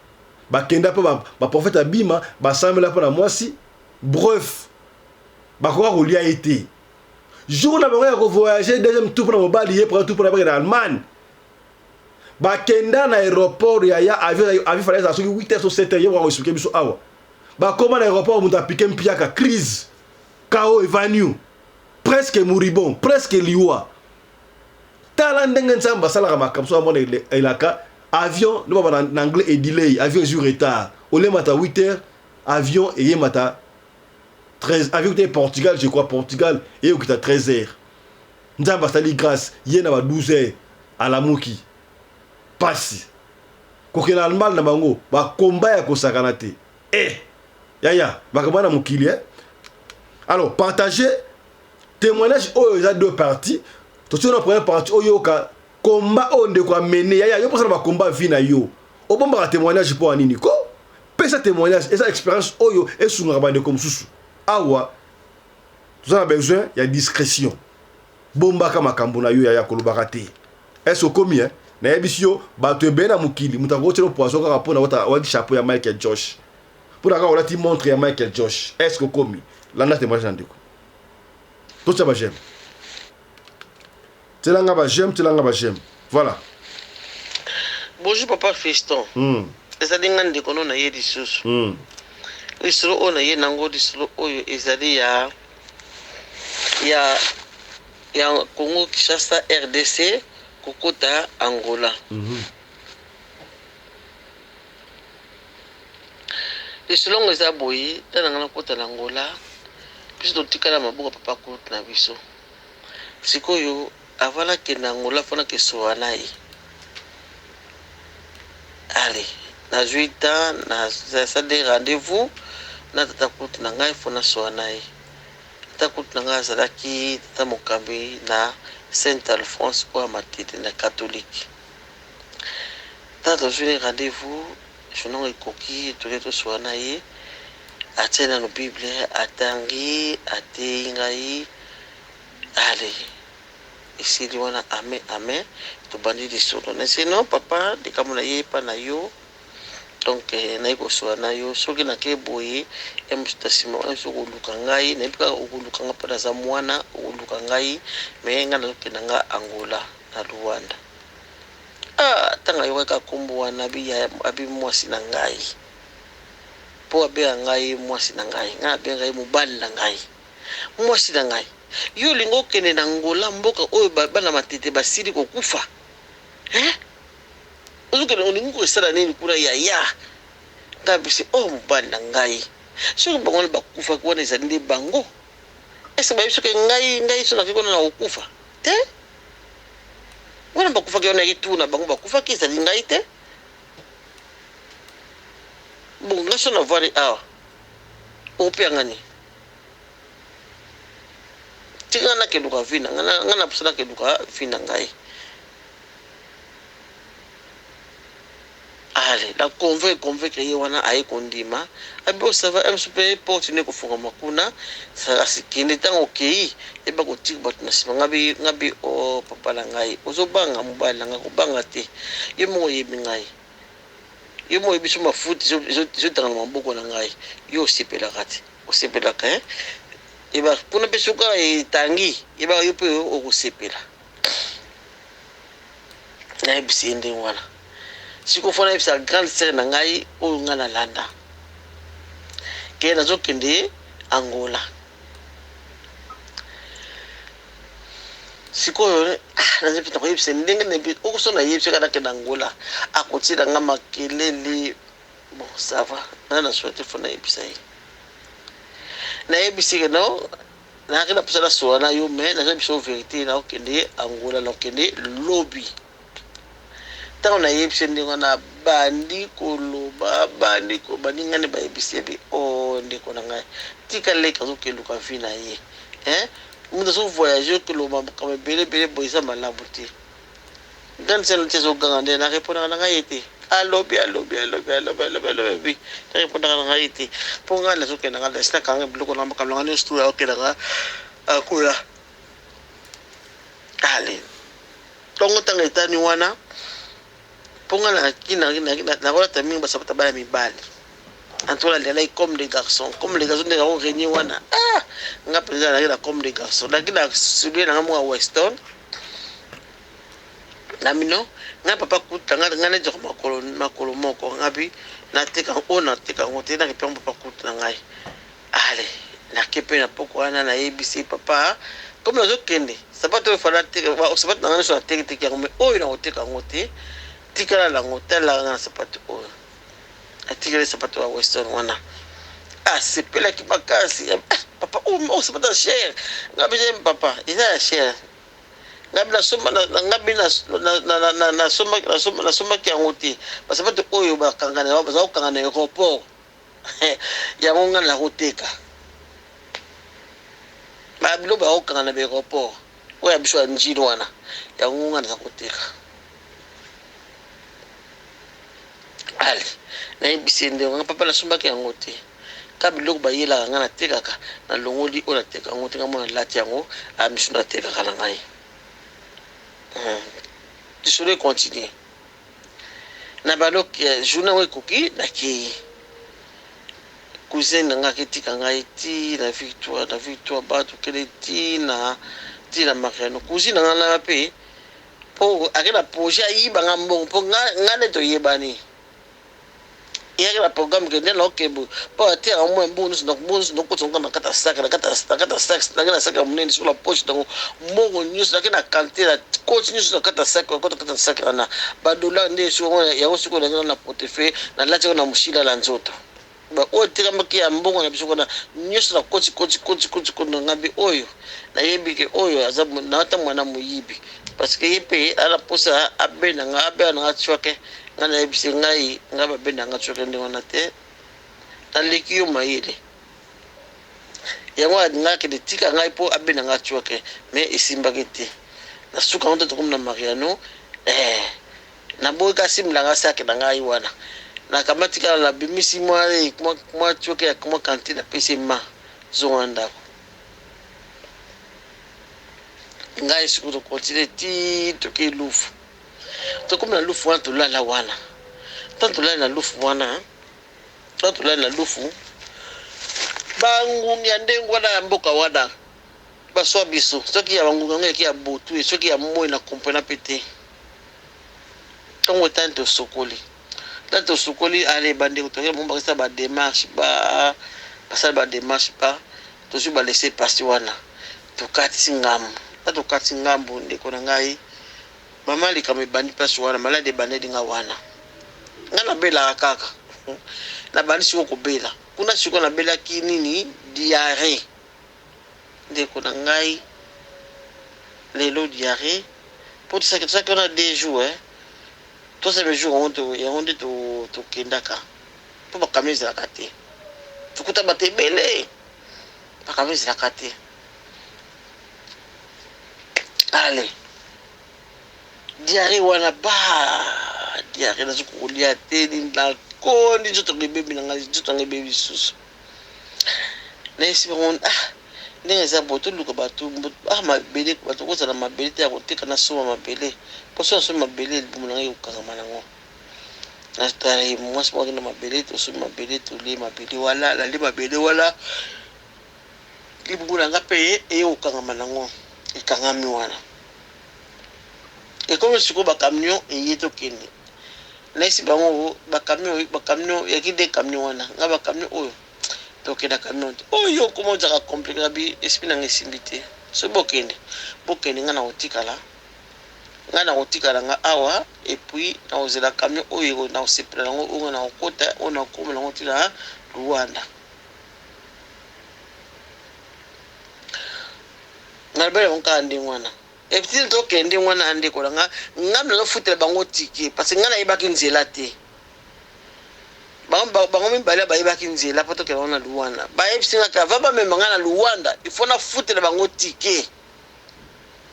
bakenda mpe baprofete abima basambela mpo na mwasi bref bakoka kolia ye te jour na bango ya kovoyage deuxième tour mpona mobali ye premier tour mpona bakenda Allemagne bakenda na aéroport ya avion fala eza soki 8h so 7h ye moko explike biso awa bakoma na aéroport moto apike mpiaka crise kao evanu presque moribond presque liwa tala ndenge nzambe asalaka makambo so amona elaka avion no baba na anglais et delay avion est retard olemata 8h avion eyemata 13 avion était Portugal je crois Portugal et au kita 13h nzamba sali grâce yena ba 12h à la muki pasi kokela Allemagne na bango ba combat ya kosakana te yaya bakabana mukili alors partager témoignage oyo za deux parties to sur la première partie oyo ka combat onde kwa mener yaya yo posala ba combat vie na yo obomba ka témoignage pour anini ko pesa témoignage esa expérience oyo esunga bande comme susu awa tu as besoin il y a discrétion bomba kama makambo na yo ya kolobaka te eso komi na yebisio bato ebena mukili mutango tshelo poisson ka rapona wa chapeau ya Michael Josh pour la on ti montre ya Michael Josh est-ce que komi landa témoignage ndeko to tsa ba j'aime telanga ba j'aime voilà bonjour papa Fiston ezali nga ndeko no na ye lisusu lisolo oyo na ye nango lisolo oyo ezali ya Congo Kinshasa RDC kokota Angola lisolo ngo eza boye tana ngana kota na Angola biso totikala maboko papa kota na biso sikoyo avala ke na Angola fona ke soana ye allez na 8 ans na ça des rendez-vous na tata kuti na ngai fona soana ye tata kuti na ngai azalaki tata mokambi na Saint Alphonse oyo matete na catholique tata tozwi rendez-vous jonongo ekoki tole tosoana ye atie nano bible atangi ateyi ngai ale esili wana amen tobandi lisolo na sino papa likambo na ye epa na yo donc nayi kosoana yo soki nake boye emusuta nsima wana so koluka ngai nayebi kaka okoluka nga mpo naza mwana okoluka ngai me ngai nazokenda nga Angola na Luanda ntango ayokaka kombo wana abi mwasi na ngai mpo abenga ngai mwasi na ngai ngai abenga ye mobali na ngai mwasi na ngai yo olingi okende na Angola mboka oyo bana matete basili kokufa ozokende olingi kosala nini kuna yaya ngai bisi oyo mobali na ngai soki bango wana bakufaki wana ezali nde bango ese bayebi soki ngai so nakeki wana na kokufa te wana bakufaki wana yaki bango bakufaki ezali ngai te bon ngai so na voile awa opeyanga ni tika nakeluka vina ngai na posa nakeluka vina ngai ale la convaincre ye wana aye kondima abi osava msupe porte ne kofunga makuna asikende ntango okei eba kotika bato na nsima ngabi o papa na ngai ozobanga mobali na ngai kobanga te ye moko yebi ngai ye moko yebi so mafuti ezotanga na maboko na ngai yo osepelaka te osepelaka eba mpona mpe soka etangi eba yo mpe okosepela na ebisi ende wana siko fona ebisa grande sœur na ngai oyo nga na landa ke nazokende Angola sikoyo nazepita koyebisa ndenge nebi okusona yebisa kana kenda Angola akotila nga makelele bon ça va na souhaite fona yebisa ye na yebisi ke no na kena pusala soana yo me na yebisa vérité na okende Angola na okende lobby tango na yebisa ndenge na bandi koloba bandi ko baninga ne ba yebisa bi o ndeko na ngai tika leka zo keluka vina ye muda so voyager que lo comme bele boisa malabuti dan sen te so gangande na répondre na ngayete alobi ta répondre na ngayete ponga la so ke na ngala sta kanga bloko na makamla ngani stu ya ke na akula ale tongo tanga tani wana ponga na kina na wala taminga basapata bala mibali Antoine les comme des garçons de la réunion wana nga président la comme des garçons la kila celui na moi Weston na mino nga papa kutanga nga ne joko makolo moko ngabi na teka ngote na ke papa kutanga ngai ale na kepe na poko wana na ABC papa comme nazo kende sabato fala teka sabato na so teka ya ngome oyo na oteka ngote tikala la ngotela na sabato oyo atigere sapato wa Western wana sepela kibakasi papa oh sapato cher ngabi je papa ina cher ngabi na soma ngabi na soma ki angote sapato oyo bakangana baza kangana aéroport ya ngonga la hoteka ba bilo ba kangana be aéroport oya biswa njino wana ya ngonga na hoteka ale na ibisende nga papa la sumba ke ngote ka biloko ba yela nga na tekaka na longoli ona teka ngote nga mona lati yango a misuna teka kana ngai tisole continuer na balok journée we kuki na ki cousin nga ketika ngai ti na victoire ba to kele ti na Mariano cousin nga na pe po akela projet yiba nga mbongo po nga ne to yebani il y a un programme que nous avons pas à moins bon nous avons kata sac sur la poche donc mon news na quantité la continue sur kata sac na badola nde sur ya osiko na portefeuille na lati na mushila la nzoto ba o tira maki ya mbongo na biso na news na koti na ngabi oyo na yebi ke oyo azabu na ata mwana muyibi parce que yepe ala posa abena nga tshwake ngana ebisi ngai ngaba benda nga tsoke ndi wana te taleki yo mayele yango nga ke de tika ngai po abena nga tsoke mais isimba kete na suka ndo to na Mariano na boy ka simla nga sake na ngai wana na kamatika la bimisi mwa tsoke ya kuma kantina pese ma zonda ngai sikuru continue ti to ke lufu to comme na lufu wana tolala wana tanto la na lufu wana tanto la na lufu bangungi ya ndengo wana ya mboka wana baswa biso soki ya bangungi ngeki ya botu soki ya moyo na kompena pete tongo tanto sokoli ale bande ko to mo bakisa ba démarche ba pasal ba démarche ba to su ba laisser passer wana to kati ngambo ndeko na ngai mama li kama bandi place wana malade bandi nga wana ngana bela kaka na bandi siko ko bela kuna siko na bela kinini diarrhée ndeko na ngai lelo diarrhée pour ça que on a des jours tous ces jours on to kendaka pour ba kamisa kati tukuta batebele ba kamisa kati allez diarrhée wana ba diarrhée na zukulia teni na kondi joto ngebebi na ngai joto ngebebi susu na isi on ndenge za boto luka batu mabele batu ko za mabele te akoteka na soma mabele poso soma mabele libumu na ngai ukanga manango na tare mwasi mwa na mabele to soma mabele to le mabele wala la le mabele wala libumu na ngape ukanga manango ikangami wana Et comme ce ba camion et yeto kende na isi bango ba camion ya ki de camion wana nga ba camion oyo to kenda camion oyo comment ça compliquer bi espina ngesimbité so bokende nga na otikala nga awa et puis na ozela camion oyo na osepela ngo na okota ona komela ngo tila Rwanda ngalbele on ka ndi ngwana e petit to kende ngwana ande ko nga ngamla no futela bango tiki parce que ngana ibaki nzela te bango mimbala ba ibaki nzela poto ke ona Rwanda ba ebisinga ka va ba memba ngana Rwanda ifona futela bango tiki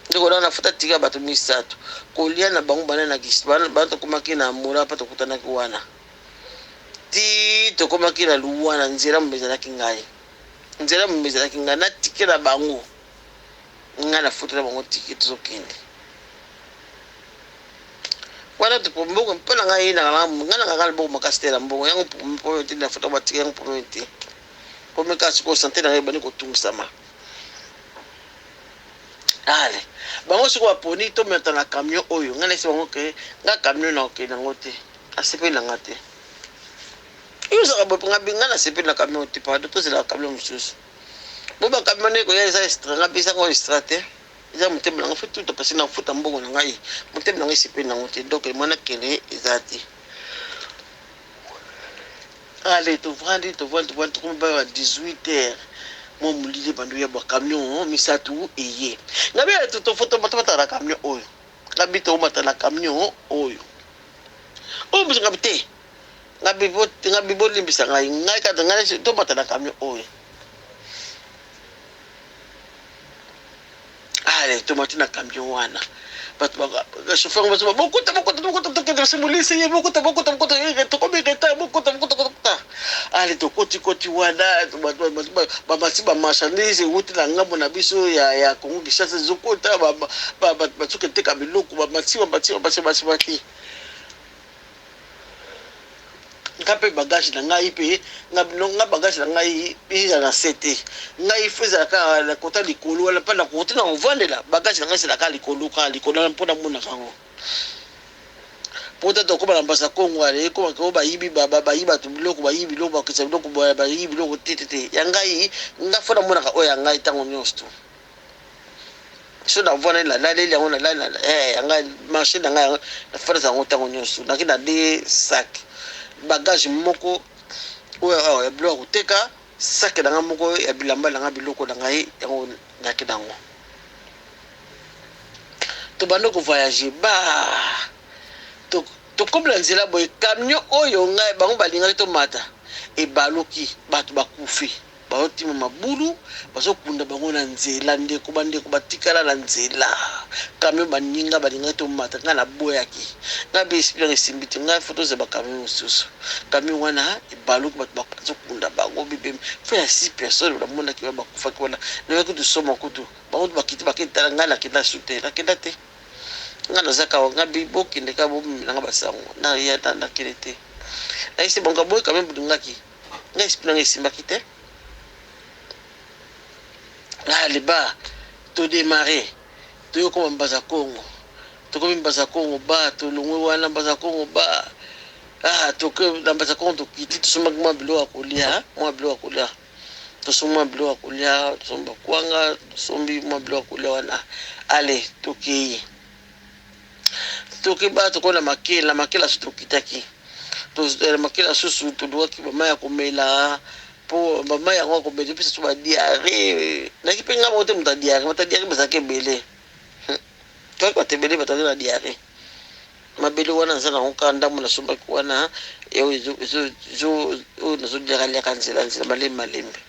ndiko na futa tiki bato misato kolia na bango bana na kisbana bato komaki na mura pato kutana kiwana ti to komaki na Rwanda nzela mbezala kingai na tiki na bango ngana futela bango tiki tozokende wana tupombogo mpona ngai na ngana ngala bo makastela mbongo yango po ti na futa ba tiki yango po ti po me kasi ko santé na bani ko tungsama ale bango siko baponi to meta na camion oyo ngana esi bango ke nga camion na okende nango te asepeli nanga te yozaka bope nga bingana asepeli na camion te pado tozela camion mosusu bo ba camion ko ya eza extra nga bisa ko extra te eza mutembe nanga fe tout parce na futa mbongo na ngai mutembe nanga esepeli nango te donc mwana kele eza te allez to vendre comme ba 18h mon mulile bandu ya ba camion misatu eye ngabe to foto mata na camion oyo ngabe to mata na camion oyo o mbi ngabite ngabe bo limbisa ngai ka ngale to mata na camion oyo allez to mata na camion wana bato ba chauffeur ba beaucoup to ke simulise ye beaucoup to ko bigeta beaucoup allez to koti wana ba masiba marchandise wuti na ngambo na biso ya Kongo Kinshasa zokota ba tsuke teka biloko ba masiba ti ngape bagage na ngai pe nga bagage na ngai eza na sete ngai feza ka la kota likolo wala pa na kota na ovandela bagage na ngai c'est la ka likolo na mpona mona kango pota to ko ba mbasa Kongo ale ko ba yibi yiba to biloko ba yibi biloko ba kisa biloko ba yibi biloko tete ya ngai nga fona mona ka oya ngai tango nyosto so na vona la ngona la ngai marché na ngai na fona za ngotango nyosto na kina de sac bagage moko oyo ya biloko teka sac na moko ya bilamba na biloko na ngai yango na kidango to bando ko voyager ba to kobla nzela boy camion oyo ngai bango balinga to mata e baloki bato bakufi baotima mabulu bazokunda bango na nzela ndeko batikala na nzela camion baninga balinga to mata nga na boyaki nga be esprit simbiti nga photo za ba camion mosusu camion wana e baloki bato bazokunda bango bibe fa ya 6 personnes la mona ki bakufa ki wana na ko to soma kutu bango bakita nga na kenda sute na kenda te nga na zaka nga bibo kinde ka bo nga basango na ya na kelete na isi bonga boy quand même budungaki nga esprit nga simbaki te allez ba to démarrer to yo ko mbaza Kongo to ko mbaza Kongo ba to longwe wana mbaza Kongo ba to ko mbaza Kongo to kiti to soma mwa bilo akolia to soma bilo akolia to somba kwanga to sombi mwa bilo akolia wana allez to ki ba to ko na makela su to kitaki to makela susu to doa ki mama ya komela po mama yango ko bele pisa ba diare na ki penga mo te mta diare basa ke bele to ko te bele bata na diare mabele wana sana ko kanda mo na sumba ko wana yo na zo diare le kansela malembe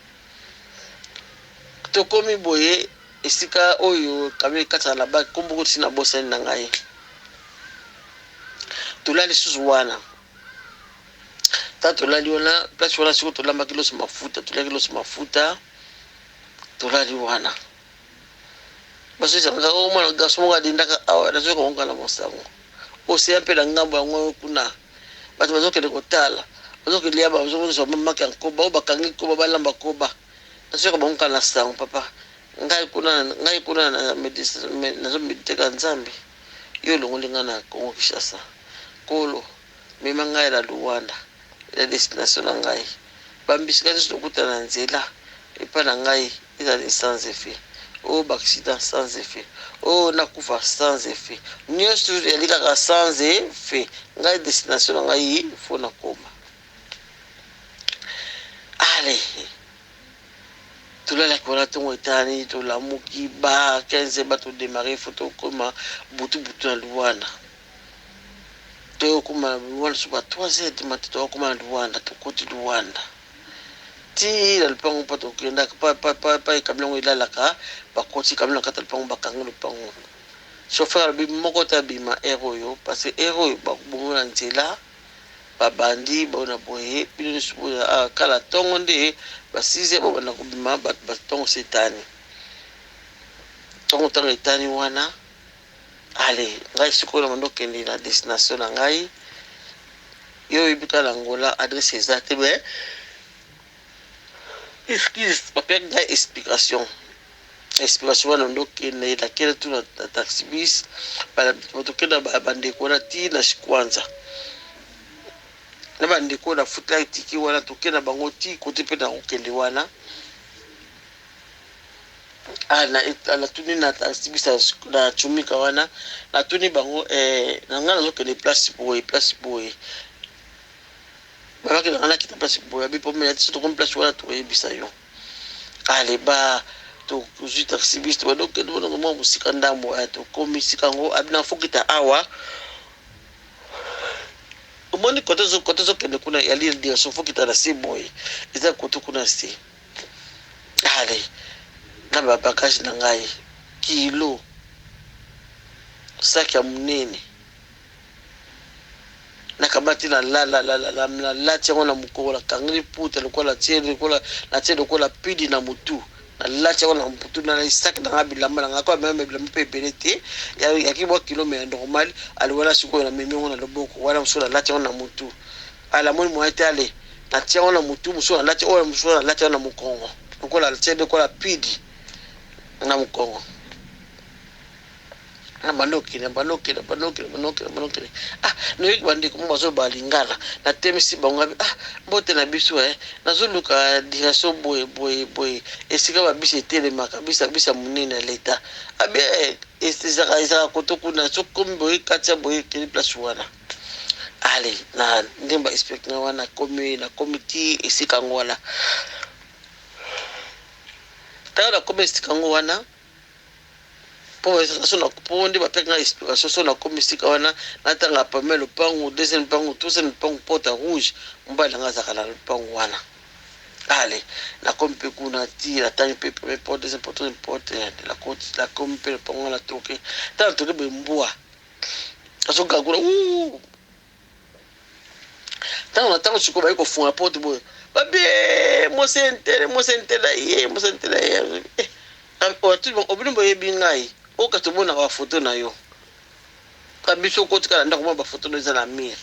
to komi boye esika oyo kabe kata la ba kombo ko sina bosa na ngai to la le susu wana to la liona place wala siko to lamba kilo mafuta to la kilo mafuta to la liwana basi sanga o mwana gaso nga dindaka awa na zoko ngala mosango o se apela ngambo yango kuna bato bazokele kotala bazokele ya bazokele so mama kan ko ba bakangi ko ba lamba ko ba na zoko bonka na sango papa ngai kuna na medicine na zo mediteka nzambe yo longolinga na Congo Kinshasa kolo mema ngai la Luanda la destination na ngai bambisika nso kuta na nzela epa na ngai ezali sans effet accident sans effet nakufa sans effet nyonso yalikaka sans effet ngai destination na ngai fo na koma allez tulala kona tongo etani tolamuki ba 15 bato démarrer photo koma butu na Luanda to koma Luanda suba 3h du matin to koma Luanda to koti Luanda ti la lupango pato kenda pa kamlango ilalaka bakoti kamlango kata lupango bakanga lupango chauffeur bi moko tabima eroyo parce que eroyo bakubonga nzela babandi bona boye bino subuya kala tongo nde basize bo bana kubima batongo setani tongo tango etani wana ale ngai sikola mando kende na destination na ngai yo ibika la Angola adresse exacte be excuse papa ngai explication wana ndo kende la kele tu na taxi bis para tokenda bande kona ti na kwanza na bande kona futa tiki wana tokenda bango ti kote pe na okende wana na tuni na taxi bis na chumika wana na tuni bango na ngana zokende place boy babaki na kita place boy abi pomme ya tso comme place wana to ebisa yo ale ba to kuzi taxi bis to donc ndo mo musika ndambo to komisika ngo abina fokita awa umoni kotezo kende kuna yali ndio so fokita na si boy eza koto kuna si ale na baba kashi na ngai kilo saki ya munene na kabati la tia na mukola kangri puta lokola tiende lokola pidi na mutu na lacha wana mputu na isaki na ngabi lamba na kwa meme bila mpepelete ya kibwa kilomita normal aliwala siko na meme wana loboko wala msula lacha wana mutu ala moni mwaite ale na tia wana mutu msula lacha wana msula lacha wana mukongo lokola tiende kola pidi na mukongo na banoki no yiki bandi ko mbazo balingana na temisi bango mbote na biso na zuluka diraso boy esika ba biso etele makabisa bisa munene leta abe ezaka kotoku na sokombo ikacha boy kili place wana ale na ndemba expect na wana na committee esika ngwana tala committee kango wana po ndi bapeka explication na komisika wana natanga pamela lupango deuxième lupango troisième lupango porte rouge mbala ngazaka na lupango wana ale na kompe kuna ti la tani pe premier porte deuxième porte la côte la kompe lupango na toke tala toke bembua asoka kuna tango siko ba ko fond la porte boy babie mo sentele ye o tu obino yebi ngai o ka tumona wa photo na yo kabiso ko tikala ndako ba photo no za mir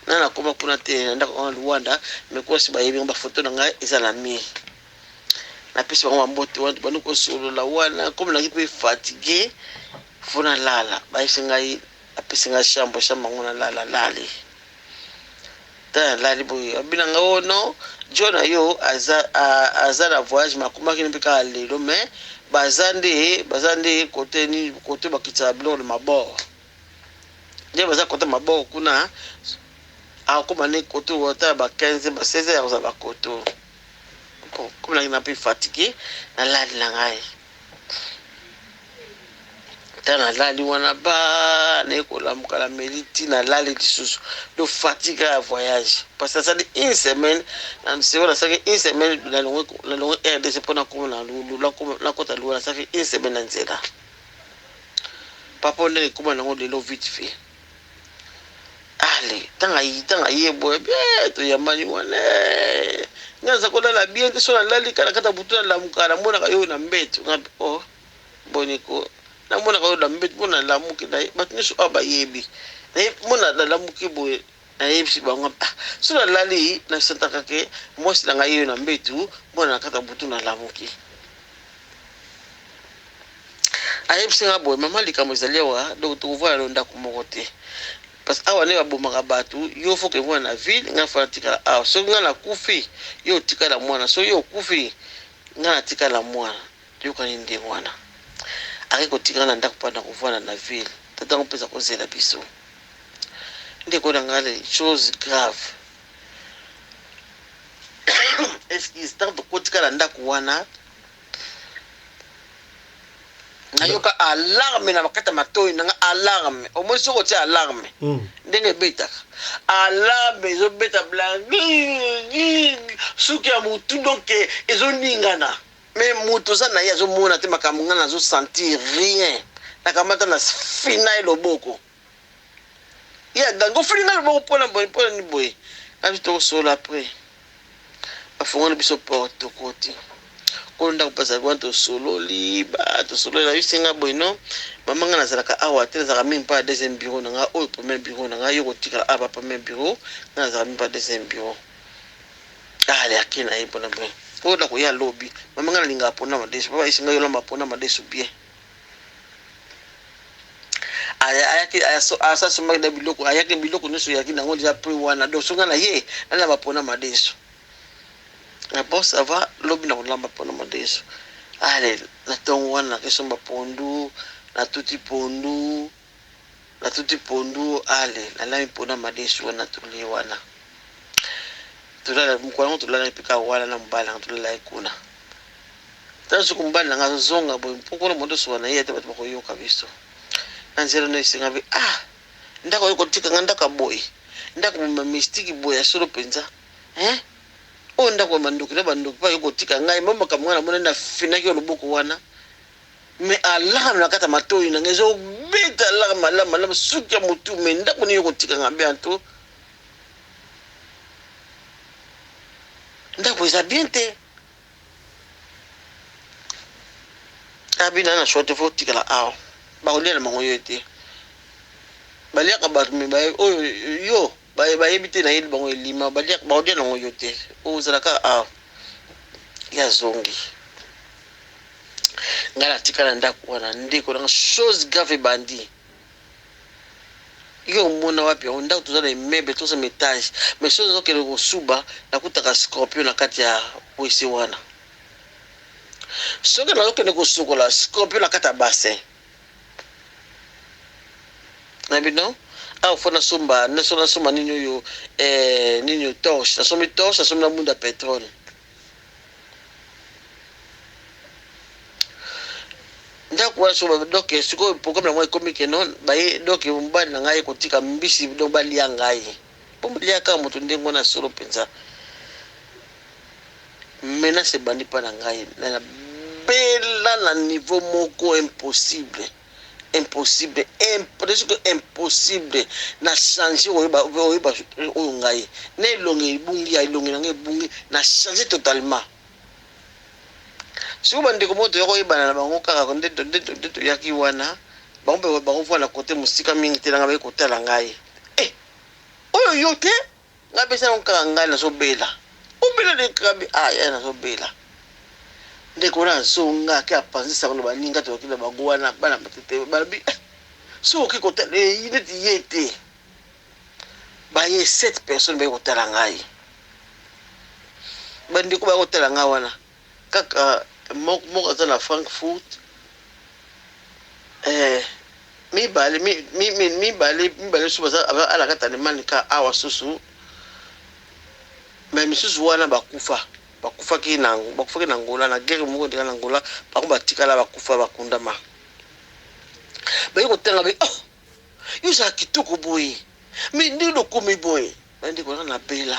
na koma kuna te ndako on Luanda meko si ba yebi ba photo na ngai za la mir na pisi ba mbote wantu banuko solo la wana comme na kipe fatigué fona lala ba isingai apisi ngai shamba ngona lala ta lali boy abina ngaono Jona yo aza la voyage makuma kini pika lelo mais bazande côté bakita bilo le mabord je baza côté mabord kuna akoma ne côté wota ba 15 ba 16 ya ba côté comme la ina pe fatigué na lali la ngai tana lali wana ba ne ko la mukala meliti na lali disusu do fatigue à voyage parce que ça dit une semaine na c'est voilà ça fait une semaine la longue RDC pour na comme la côte loin ça fait une semaine en zela papa ne comme na ngode lo vite fait allez tanga yebo to yamani wana nyanza ko la bien so na lali kana kata butuna la mukala mona kayo na mbeto ngapi oh boniko na mona ko la mbet mona la muki na batniso abayebi na mona la muki boy na yebisi bango so na lali na santaka ke mosi na ngayo na mbetu mona kata butu na la muki ayebsinga boye mama likambo ezali wa donc tokovoya lo ndako moko te parce que awa ne babomaka bato yo faut que mwana na ville nga fa tikala awa soki nga na kufi yo tikala mwana so yo kufi nga na tikala mwana yokani ndenge wana ake kotikala na ndako mpona kovwana na ville tatango mpeza kozela biso ndeko na nga les choses graves excuse tant tokotikala ndako wana nayoka alarme na bakata matoi nanga alarme au moins soko tia alarme ndenge betaka alarme ezobeta blangi suki ya mutu donc ezoningana mais mutu za na ye azomona te makambo ngana azosentir rien nakamata na fina eloboko ya gango filinga loboko mpona ni boye abi tokosola après bafongoli biso porte koti konda kupasa kwanto sololi ba to sololi na yusinga boino mama nga nazalaka awa te nazalaka même pas deuxième bureau nanga au premier bureau nanga yo kotika aba premier bureau nga nazalaka même pas deuxième bureau ale akina ibona bo oda ko ya lobby mama nga linga pona madeso baba isinga yo lamba pona madeso bien ayaki asa soma da biloko ayaki biloko neso yaki nango déjà pre wana do songa na ye na ba pona madeso na boss ava lobby na kulamba pona madeso ale na tongo wana kesomba pondu na tuti pondu ale na lami pona madeso wana tuli wana tulala mkwano tulala pika wana na mbala tulala ikuna tanso kumbala nga zonga boy mpoko mondo so wana yete bat bako yoka biso anzelo no isinga bi ndako yoko tika nganda ka boy ndako mama mistiki boy asoro penza ndako manduki na banduki pa yoko tika ngai mama kamwana mona na finaki oloboko wana me alarme na kata matoi na ngezo beta alarme la suki ya mutu me ndako ni yoko tika ngambe anto ndako eza bien te abina na short fo tika la aw ba olela mango yote baliaka bato me baye oyo yo bayebite na yeli bango elima baliaka ba olela nango yote ozalaka aw ya zongi ngala tika na ndako wana ndeko na chose grave bandi yo mona wapi ndako tozana immeuble toza métage mais chose okele kosuba nakutaka scorpion na kati ya wese wana soki nazokende kosukola scorpion na kati ya bassin na bino awa fo nasomba nini oyo nini torche nasombi na munda petrole ndako wana soba donc sikoyo programme na moi ekomi ke non baye donc mobali na ngai kotika mbisi donc balia ngai po baliaka moto ndenge wana solo mpenza menace ebandi mpa na ngai na bela na niveau moko impossible presque impossible na changer oyeba oyo ngai na elongi ebungi ya elongi na ngai ebungi na changer totalement siko bandeko moto yokoyebana na bango kaka nde toyaki wana bango mpe bakovwana kote mosika mingi te nanga bayekotala ngai oyo yo te ngai pesa nango kaka ngai nazobela obela dekabi ya nazobela ndeko na zonga ake apanzisa bano baninga tokila bango wana bana matete balabi soki kotala neti ye te baye 7 personnes bayekotala ngai bandeko bayekotala ngai wana kaka moko aza na Frankfurt mibale suba alakata Allemagne ka awa susu mais misusu wana bakufaki na Angola na guerre moko ndika na Angola bako batikala bakufa bakundama bayi kotenga be yo za kitoko boye mais ndilo komi boye bandi ko na bela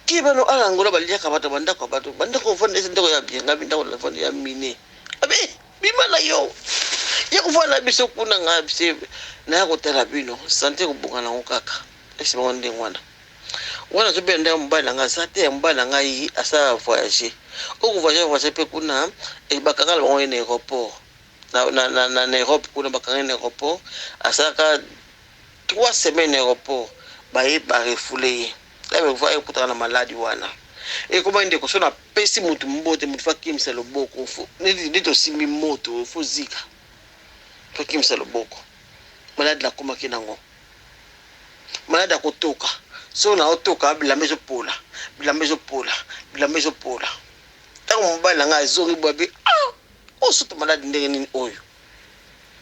kibano ala Angola baliaka bato bandako vanda ndako ya bien ngabi ndako la vanda ya mine bimala yo ya kuvana biso kuna ngabise na yakotela bino sante kubunga na ngokaka esi bonde ngwana wana zobe ndako mbala nga sate mbala nga yi asa voyager oku voyager pe kuna bakanga bango na aéroport na Europe kuna bakanga na aéroport asaka 3 semaines aéroport ba refoulé là me voyez kutana na maladi wana Et comment il dit que son a pesi mutu mbote mutu fa kimsa loboko fo. Ni to simbi moto fo zika. Fa kimsa loboko. Malade la koma kinango. Malade akotoka. So na otoka bila mezo pola. Bila mezo pola. Bila mezo pola. Tango mbala nga ezori bwabe. Ah! O soto malade ndenge nini oyo.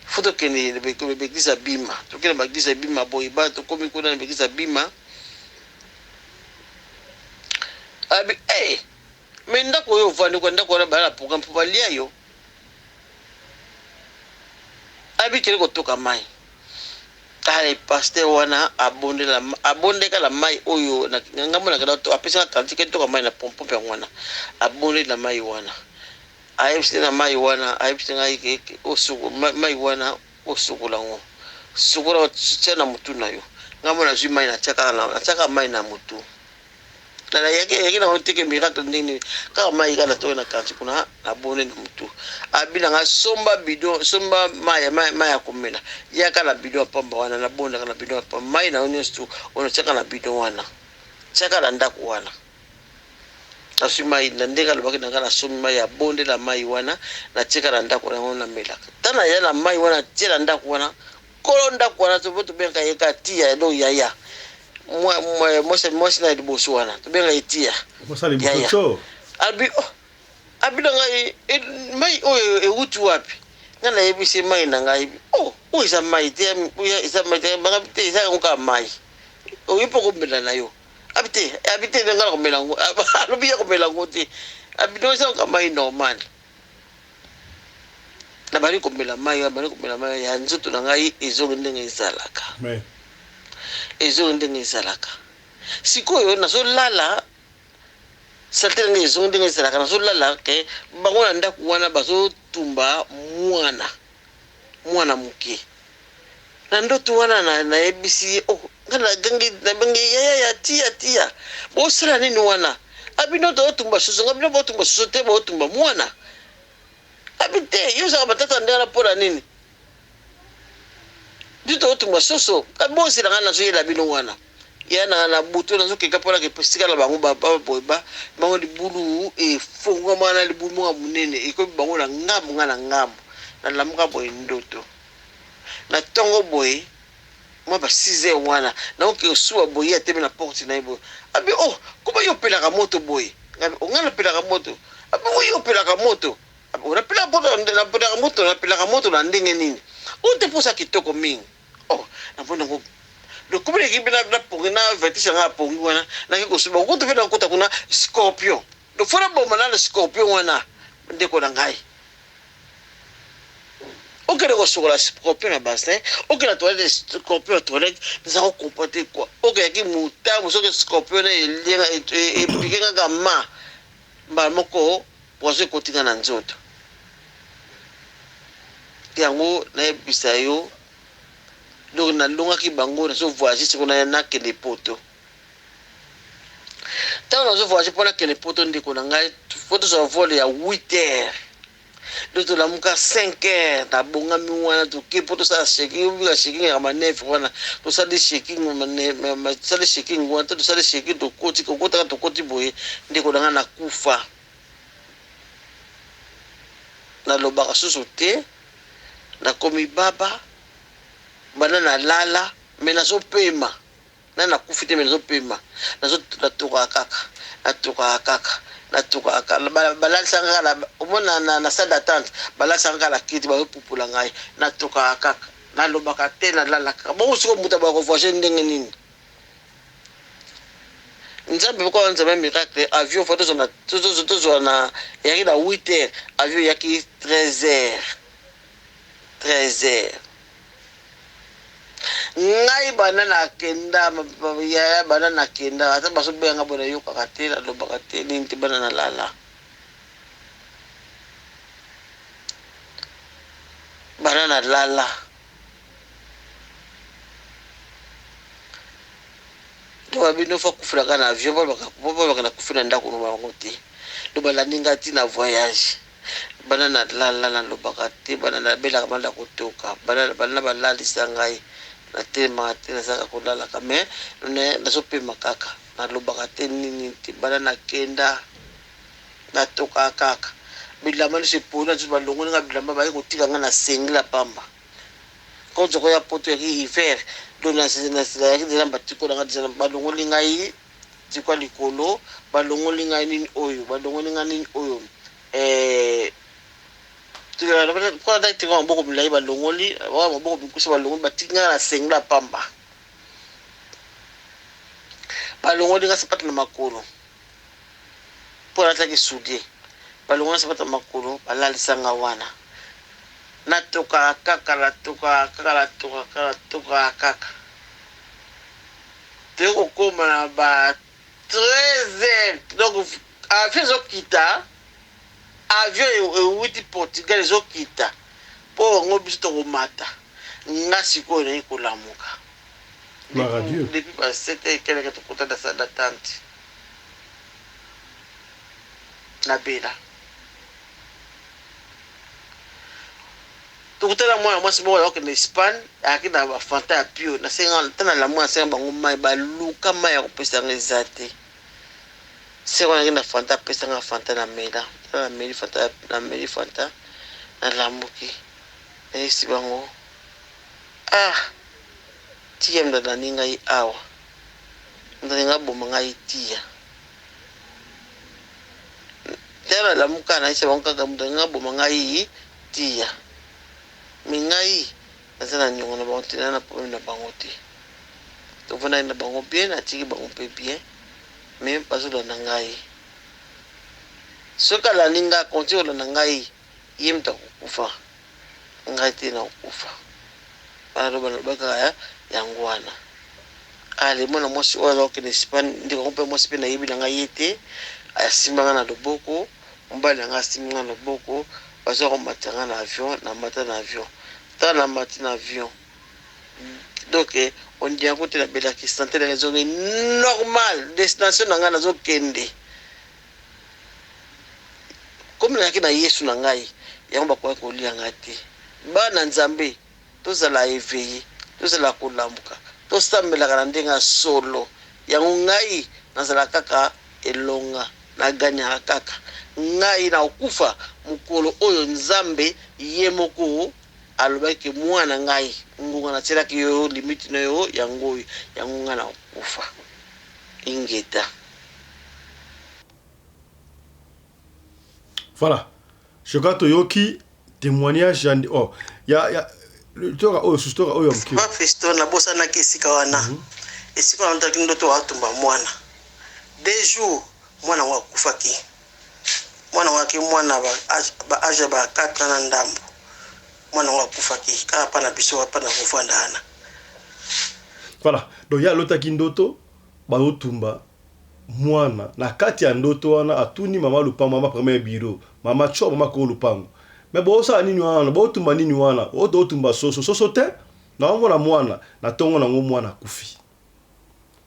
Foto kene beglisa bima. To kene beglisa bima boy ba to komi ko na beglisa bima. Abi menda ko yo vani ko ndako na bala programme pour balia yo. Abi kele ko toka mai. Ale pasteur wana abonde kala mai oyo na ngambo na kada to apesa tantike toka mai na pompo pe wana. Abonde na mai wana. Aipsi na mai wana, aipsi na ike osuku mai wana osukula ngo. Sukula tshena mutu na yo. Ngambo na zwi mai na chaka mai na mutu. Na yake na otike mirato ndini ka mai kana to na kanti kuna abone na mutu. Abina nga somba bidon somba mai ya komela. Yaka na bidon pamba wana na bonda kana bidon pamba mai na onyestu ono chaka na bidon wana. Chaka na ndaku wana. Asumai na ndeka lobaki na kana soma ya bonde la mai wana na cheka na ndako na ona mela tana ya na mai wana chela ndako wana kolo ndako wana to boto benga yeka tia do yaya mo na liboso wana to benga itia mo sali boso abi na ngai mai o utu wapi ngana yebisi mai na ngai o isa mai te isa mai te banga te isa ko mai o ipo ko mbela na yo Habité dans le mélange. Le bien comme mélange. Habité dans le mai normal. La bari comme la mai, la bari comme la mai. Ya nzoto na ngai ezongende ezalaka. Mais ezongende ezalaka. Sikoyo na so lala. Certains ezongende ezalaka na so lala ke bango nda kuwana bazo tumba mwana muke. Na ndoto wana na ABC ngana gangi na bangi ya tia bo sala nini wana abino to tumba susu ngabino bo tumba susu te bo tumba mwana abite yoza batata ndala pora nini dito tumba susu kabo sila ngana so yela bino wana yana na buto na zoke kapora ke pesika la bango baba boyba bango di bulu e fongo mana di bulu mwa munene e ko bango na ngamu ngana ngamu na lamuka boy ndoto na tongo boy moi ba 6 heures wana na oke osuwa boy ya tebe na porte na ibo abi kuma yo pela ka moto boy ngabi ngana pela ka moto abi yo pela ka moto abi ora pela ka moto na ndenge nini o te posa kitoko mingi na pona ngo do kubele ki bina pongi na vertise nga pongi wana na ke kosuba ko te vena kota kuna scorpion do fora bomba na scorpion wana ndeko na ngai ok le recevoir scorpion na bassin ok la toilette scorpion toilette nous avons comporté quoi ok ki muta muso que scorpion e lienga e piquenga gama ba moko poise kotinga na nzoto yango na bisayo donc na longa ki bango na so voyager ce qu'on a na que les poteaux tant on so voyager pour na que les poteaux ndiko na ngai photo so vol ya 8 heures D'autres la muka 5 heures na bonga mi wana to ke poto sa shaking ubi shaking ya manef wana to sa de shaking ma sa de shaking wana to sa de shaking to koti boye ndiko danga na kufa na loba kasusu te na komi baba bana na lala mena so pema na kufite mena so pema na so toka kaka natuka balal sangala umona na sada tante balal sangala kiti ba pupula ngai natuka kaka na lobaka tena lala bo usko muta ba ko voyager ndenge nini nzambe ko nzambe miracle avion photo zona zona yaki na 8 heures avion yaki 13 heures ngai banana kenda ya banana kenda ata baso benga bona yo kakatela lo bakatela nti banana lala banana lala to abino fa kufura kana avion baba kana kufura ndako no bangote do balaninga ti na voyage banana lala na lo bakate banana bela kamanda kutoka banana balali sangai na tema tena saka kulala kame ne na sope makaka na lobaka te nini te bana na kenda na toka kaka bilamba ni sepona tu balongo nga bilamba ba ko tika nga na sengla pamba ko zo ko ya poto ya hiver do na ya de lamba tiko nga de balongo linga yi tiko likolo balongo linga nini oyo balongo linga nini oyo tira na ko da tiko mboko bilai balongo li wa mboko bikusa balongo batinga na sengla pamba balongo linga sapata na makolo pour attaquer soudé balongo na sapata makolo balalisanga wana natoka kaka la toka kaka te ko koma na ba 13h donc avion zo kita avion wuti Portugal zo kita po ngobiso to mata ngasi ko ne ko lamuka depuis ba 7h quelque to kota da sada tante na bela tukutana mwana mwasi moko ya okende Espagne akina ba fanta pio na senga tana la mwana senga bango mai ba luka mai ya kopesa ngeza te senga ngina fanta pesa nga fanta na mela na meli fanta na lamuki esi bango tiem da ninga yi awa ndinga boma ngai tia tena lamuka na isa bango ka ndinga boma ngai tia mingai nazana nyongo na bango tina na problème na bango te to vona na bango bien na tiki bango pe bien mais pas zo na ngai soka la ninga konti ola na ngai yimta kufa ngai tina kufa bana bana baka ya ngwana ale mona mosi ola ke Espagne ndiko mpe mosi pe na yibi na ngai yete asimanga na loboko mbala nga simanga na loboko bazo ko matanga na avion na mata na avion ta na mati na avion donc on dit à côté la belle qui santé les zones normal destination na nga na zo kende comme na kina Yesu na ngai yango ba ko lia ngati bana nzambe tozala éveillé tozala kolamuka tosambela kana ndenga solo yango ngai nazala kaka elonga na ganya kaka ngai na okufa mukolo oyo nzambe ye moko alobaki mwana ngai ngunga na tela ki yo limite na yo yango nga na okufa ingeta. Voilà. Je crois que yoki témoignage oh ya le tora oh sustora oh yomki. Ma festo na bosa na kisika wana. Esika na ndaki ndoto atumba mwana. 2 jours mwana wa kufaki. Mwana wake mwana ba aja ba 4 na ndambo. Mwana wa kufaki kala pana biso hapa na kufandana. Voilà. Donc ya lotaki ndoto ba otumba mwana na kati ya ndoto wana atuni mama lupango mama premier bureau mama cho mama ko lupango mais bo sa nini wana bo tumba nini wana o tumba soso te na ngona mwana na tongo na mwana kufi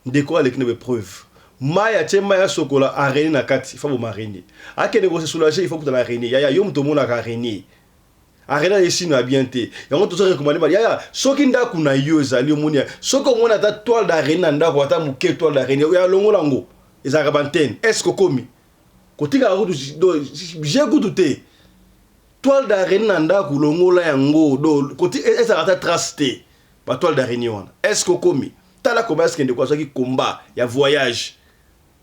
ndeko avec une preuve maya chema ya sokola areni na kati il faut mariner akene ko se soulager il faut que la areni ya yo mto mona ka areni arena ici na bien te yango to recommander ba ya soki ndaku na yo ezali omonia soko mona ta toile d'areni na ndako ata muke toile d'areni ya longola ngo ezaka bantene est-ce que komi kotika ko j'ai goûté toile d'areni na ndako longola yango do koti ezaka ta trace te ba toile d'areni wana est-ce que komi tala ko baske ndeko soki combat ya voyage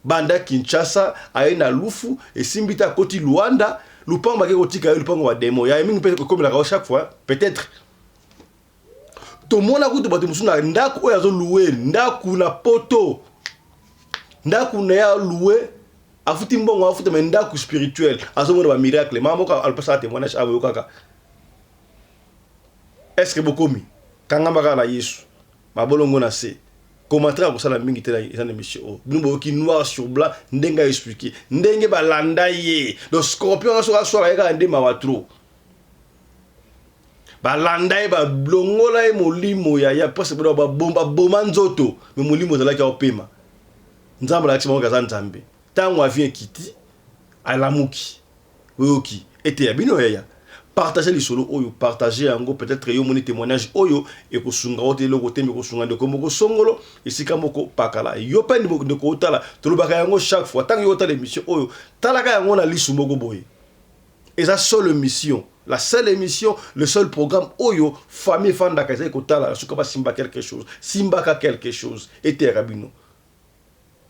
banda Kinshasa aina lufu esimbita koti Luanda lupango ba ke kotika lupango wa demo ya mingi pe comme la chaque fois peut-être to mona kutu bato musuna ndako oyo azo louer ndaku na poto ndaku na ya louer afuti mbongo afuti mais ndaku spirituel azo mona ba miracle mama ko alpasa témoignage abo kaka est-ce que bokomi kanga maka na Yesu mabolongo na se commentaire pour ça la mingi tela ezana monsieur bino ki noir sur blanc ndenga expliquer ndenge balanda ye le scorpion so asora yaka ndema wa trop balanda ye ba blongola ye molimo ya possible ba bomba boma nzoto me molimo zala ki opema nzamba la timo kaza nzambe tango avien kiti alamuki oyoki ete ya bino ya partager les solos oyo, partager en gros peut-être yo moni témoignage oyo et ko sunga ote lo côté me ko sunga de ko moko songolo et si kamoko pakala yo pa ni de ko tala to lo baka yango chaque fois tant yo tala émission oyo tala ka yango na lisu moko boye et ça seule mission, la seule émission, le seul programme oyo famille fanda kaza ko tala su ka simba quelque chose, simba ka quelque chose et terabino.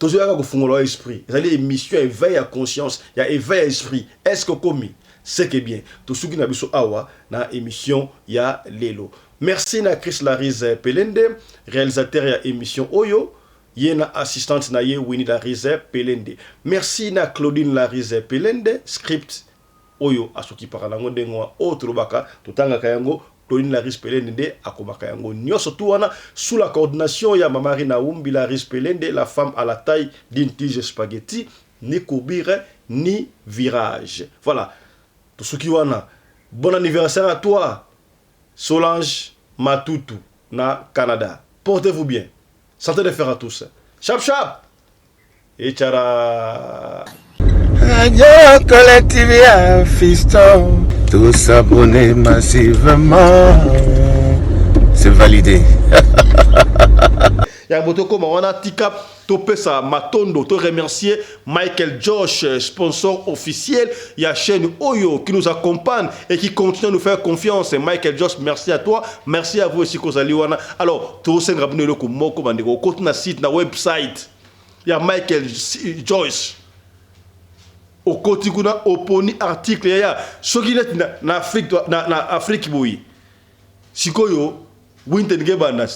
Toujours à ko esprit, c'est émission éveil à conscience, il y a éveil à esprit. Est-ce que commis c'est que bien. Tout ce qui n'a biso awa na émission ya lelo. Merci na Chris Larize Pelende, réalisateur ya émission Oyo. Yena assistante na ye Winnie Larize Pelende. Merci na Claudine Larize Pelende, script Oyo asoki paralango dengo autre baka totanga kayango Claudine Larize Pelende akomaka yango nyoso tout wana sous la coordination ya Mamarina Umbi Larize Pelende, la femme à la taille d'une tige spaghetti, ni courbure ni virage. Voilà. Tout ce qui wana. Bon anniversaire à toi, Solange Matutu, na Canada. Portez-vous bien. Santé de fer à tous. Chap chap. Et tchara. Radio Collectivia Fiston. Tous abonnés massivement. C'est validé. Ya botoko ma wana tika topesa matondo to remercier Michael Josh, sponsor officiel ya chaîne Oyo qui nous accompagne et qui continue à nous faire confiance. Michael Josh, merci à toi, merci à vous aussi kozali wana. Alors to senga bino loko moko bandeko ko na site na website ya Michael Josh au côté kuna oponi article ya soki na Afrique na Afrique boyi sikoyo winter ngebana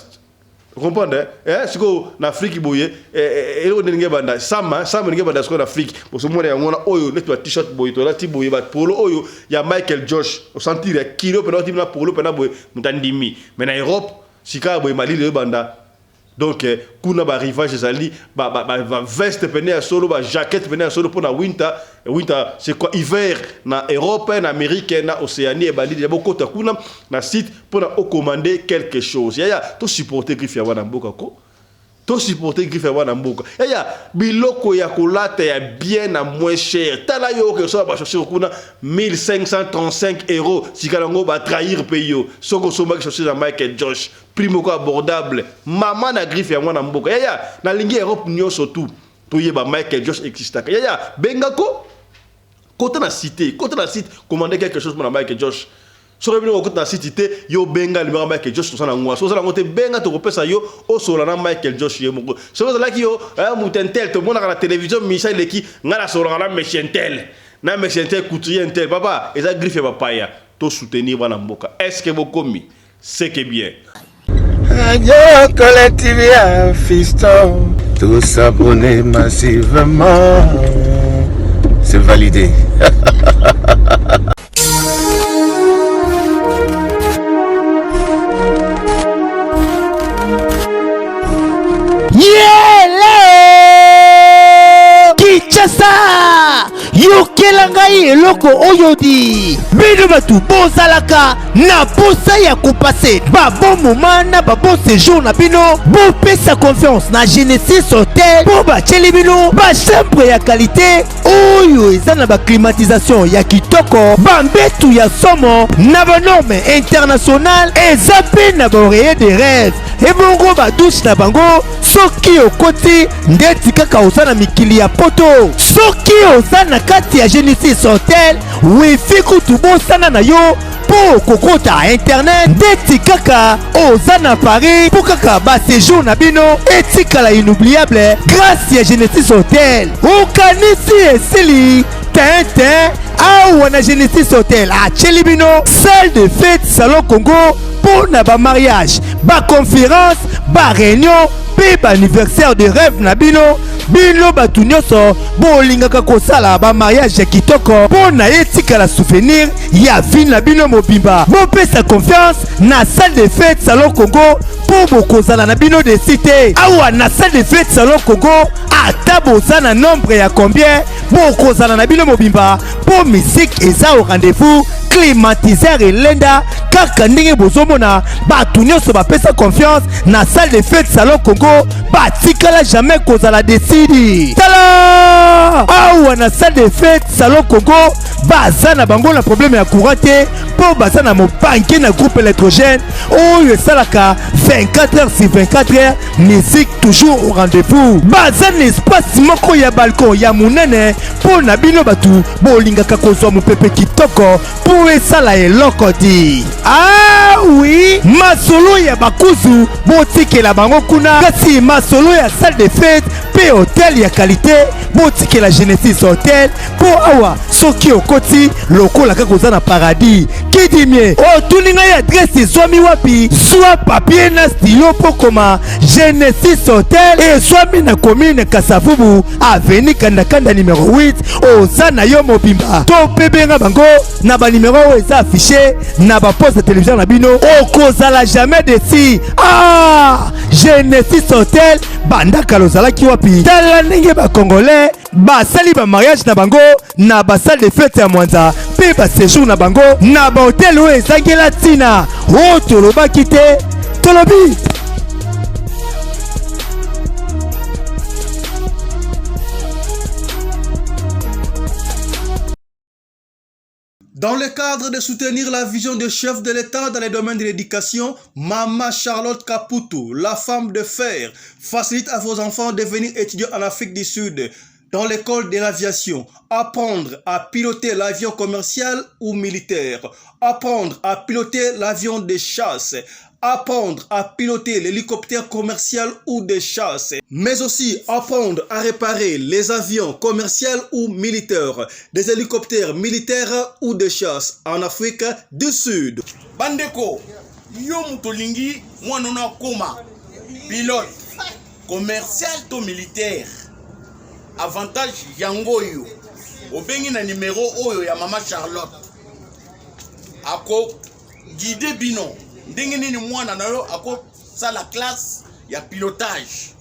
comprendre siko na Afrique boye elo ndenge banda sama ndenge banda siko na Afrique pour ce moment ya ngona oyo netwa t-shirt boye to la ti boye ba polo oyo ya Michael Josh au sentir kilo pena ti na polo pena boye mutandimi mais na Europe sika boye mali le banda donc kuna ba rivage ezali ba veste pena ya solo ba jaquette pena ya solo pour na winter c'est quoi hiver na Europe na Amérique na Océanie et bandi beaucoup ta kuna na site pour na commander quelque chose ya to supporter griffe ya wana mboka ko to supporter griffe ya wana mboka ya biloko ya kolata ya bien na moins cher tala yo que so ba chercher kuna 1535 € sikalango ba trahir payo soko so ba chercher na Michael Josh primo ko abordable mama na griffe ya wana mboka ya na lingi Europe nyoso tout to yeba Michael Josh existaka ya bengako côté na site commander quelque chose pour Michael Josh so revenu côté na site yo benga le Michael Josh so na ngwa so la ngote benga to kopesa yo o so na Michael Josh ye moko so la ki yo mutentel to mona na télévision Michel Leki ngala so na Mechentel na Mechentel couturier intel papa eza griffe papa ya to soutenir bana mboka est-ce que vous commis c'est que bien Radio Collectivia Fiston. Tous abonnés massivement. C'est validé. Kinshasa yokela ngai eloko oyo di bino batu bozalaka na posa ya kopase babo moma na babo séjour na bino bopesa confiance na Genesis Hotel po batieli bino bachambre ya qualité oyo eza na baclimatisation ya kitoko bambetu ya somo na banorme international eza mpe na baoreiller de rêve ebongo badouche na bango soki okoti ndeti kaka oza na mikili ya poto soki oza na kati ya Genesis Hotel wifi kutu bosana na yo po kokota internet ndeti kaka oza na Paris po kaka ba séjour na bino etikala inoubliable grâce ya Genesis Hotel okanisi esili tintin awa na Genesis Hotel atieli bino salle de fête salon Congo pour na ba mariage ba conférence ba réunion pe ba anniversaire de rêve na bino batu nyonso bolingaka kosala ba mariage ya kitoko po na etikala souvenir ya vie na bino mobimba bopesa confiance na salle de fête salon Congo po bokozala na bino de cité awa na salle de fête salon Congo ata boza na nombre ya combien bokozala na bino mobimba po musique eza au rendez-vous climatiseur elenda kaka ndenge bozomona batu nyonso bapesa confiance na salle de fête salon Congo batikala jamais kozala desidi tala awa na salle de fête salon Congo baza na bango na problème ya courant te po baza na mopanke na groupe électrogène oyo esalaka 24h sur 24h musique toujours au rendez-vous baza na espace moko ya balcon ya munene po na bino batu bolingaka kozwa mopepe kitoko po esala eloko ti ah oui masolo ya bakuzu botikela bango kuna kasi masolo ya salle de fête pe hôtel ya qualité botikela Genesis Hotel po awa soki okoti lokola kaka oza na paradis kidimie otuninga ya adresse zwami wapi zwa papier na stylo po koma Genesis Hotel ezwami na commune Kasavubu avenue Kandakanda numéro 8 oza na yo mobimba to pebenga bango na ba numéro eza affiché na ba poste de télévision na bino okozala jamais déçu ah Genesis Hotel bandaka lozalaki wapi tala ndenge ba congolais basali ba mariage na bango na ba salle de fête ya Mwanza pe ba séjour na bango na ba hotel oyo ezangela tina o tolobaki te tolobi. Dans le cadre de soutenir la vision du chef de l'État dans les domaines de l'éducation, Maman Charlotte Caputo, la femme de fer, facilite à vos enfants de venir étudier en Afrique du Sud dans l'école de l'aviation, apprendre à piloter l'avion commercial ou militaire, apprendre à piloter l'avion de chasse, apprendre à piloter l'hélicoptère commercial ou de chasse, mais aussi apprendre à réparer les avions commerciaux ou militaires, des hélicoptères militaires ou de chasse en Afrique du Sud. Bandeko, yo mutolingi mwanona koma pilote commercial to militaire. Avantage yango yo. Obengi na numéro oyo ya Maman Charlotte. Ako guide bino. Ndenge nini mwana na yo ako sa la classe ya pilotage.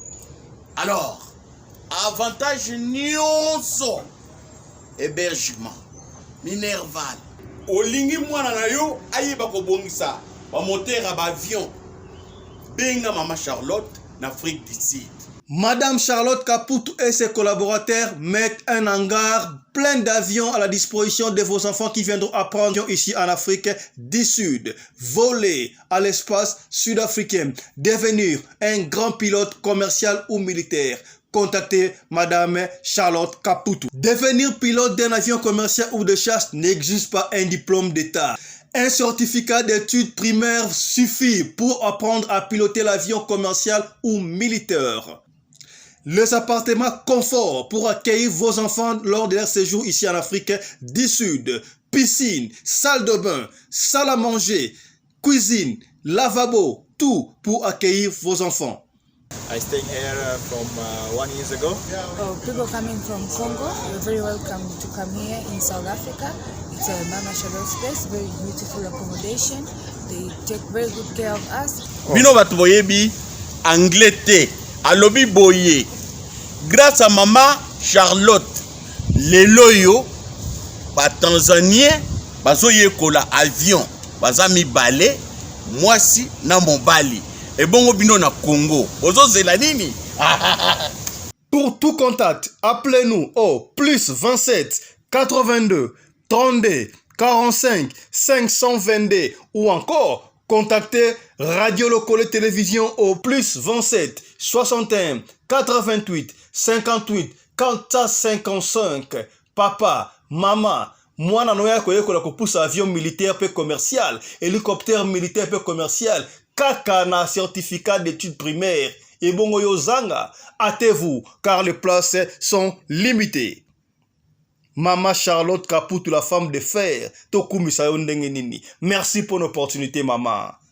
Alors, avantage nyonso hébergement minerval. Olingi mwana na yo ayeba ko bongisa ba moteur ya ba avion. Benga Maman Charlotte na Afrique du Sud. Madame Charlotte Caputo et ses collaborateurs mettent un hangar plein d'avions à la disposition de vos enfants qui viendront apprendre ici en Afrique du Sud. Voler à l'espace sud-africain, devenir un grand pilote commercial ou militaire. Contactez Madame Charlotte Caputo. Devenir pilote d'un avion commercial ou de chasse n'exige pas un diplôme d'État. Un certificat d'études primaires suffit pour apprendre à piloter l'avion commercial ou militaire. Les appartements confort pour accueillir vos enfants lors de leur séjour ici en Afrique du Sud. Piscine, salle de bain, salle à manger, cuisine, lavabo, tout pour accueillir vos enfants. I stayed here from 1 year ago. Oh, people coming from Congo, you're very welcome to come here in South Africa. It's a Mama Charlotte's place, very beautiful accommodation. They take very good care of us. Bino batu boyebi anglais te, alobi boye. Grâce à Maman Charlotte, lelo yo ba Tanzanien bazo yekola avion, baza mi balé, mwasi na mobali. Et bon bino na Congo. Bozo zela nini? Pour tout contact, appelez-nous au plus 27 82 32 45 522 ou encore contactez Radio Locale Télévision au plus 27 61 88 58 455. Papa, maman, mwana noya koyekola kopusa avion militaire pe commercial, hélicoptère militaire pe commercial, kaka na certificat d'études primaires. Et bongo yo zanga, hâtez-vous car les places sont limitées. Maman Charlotte Caputo, la femme de fer, Tokumi Sayo Ndenge Nini. Merci pour l'opportunité, maman.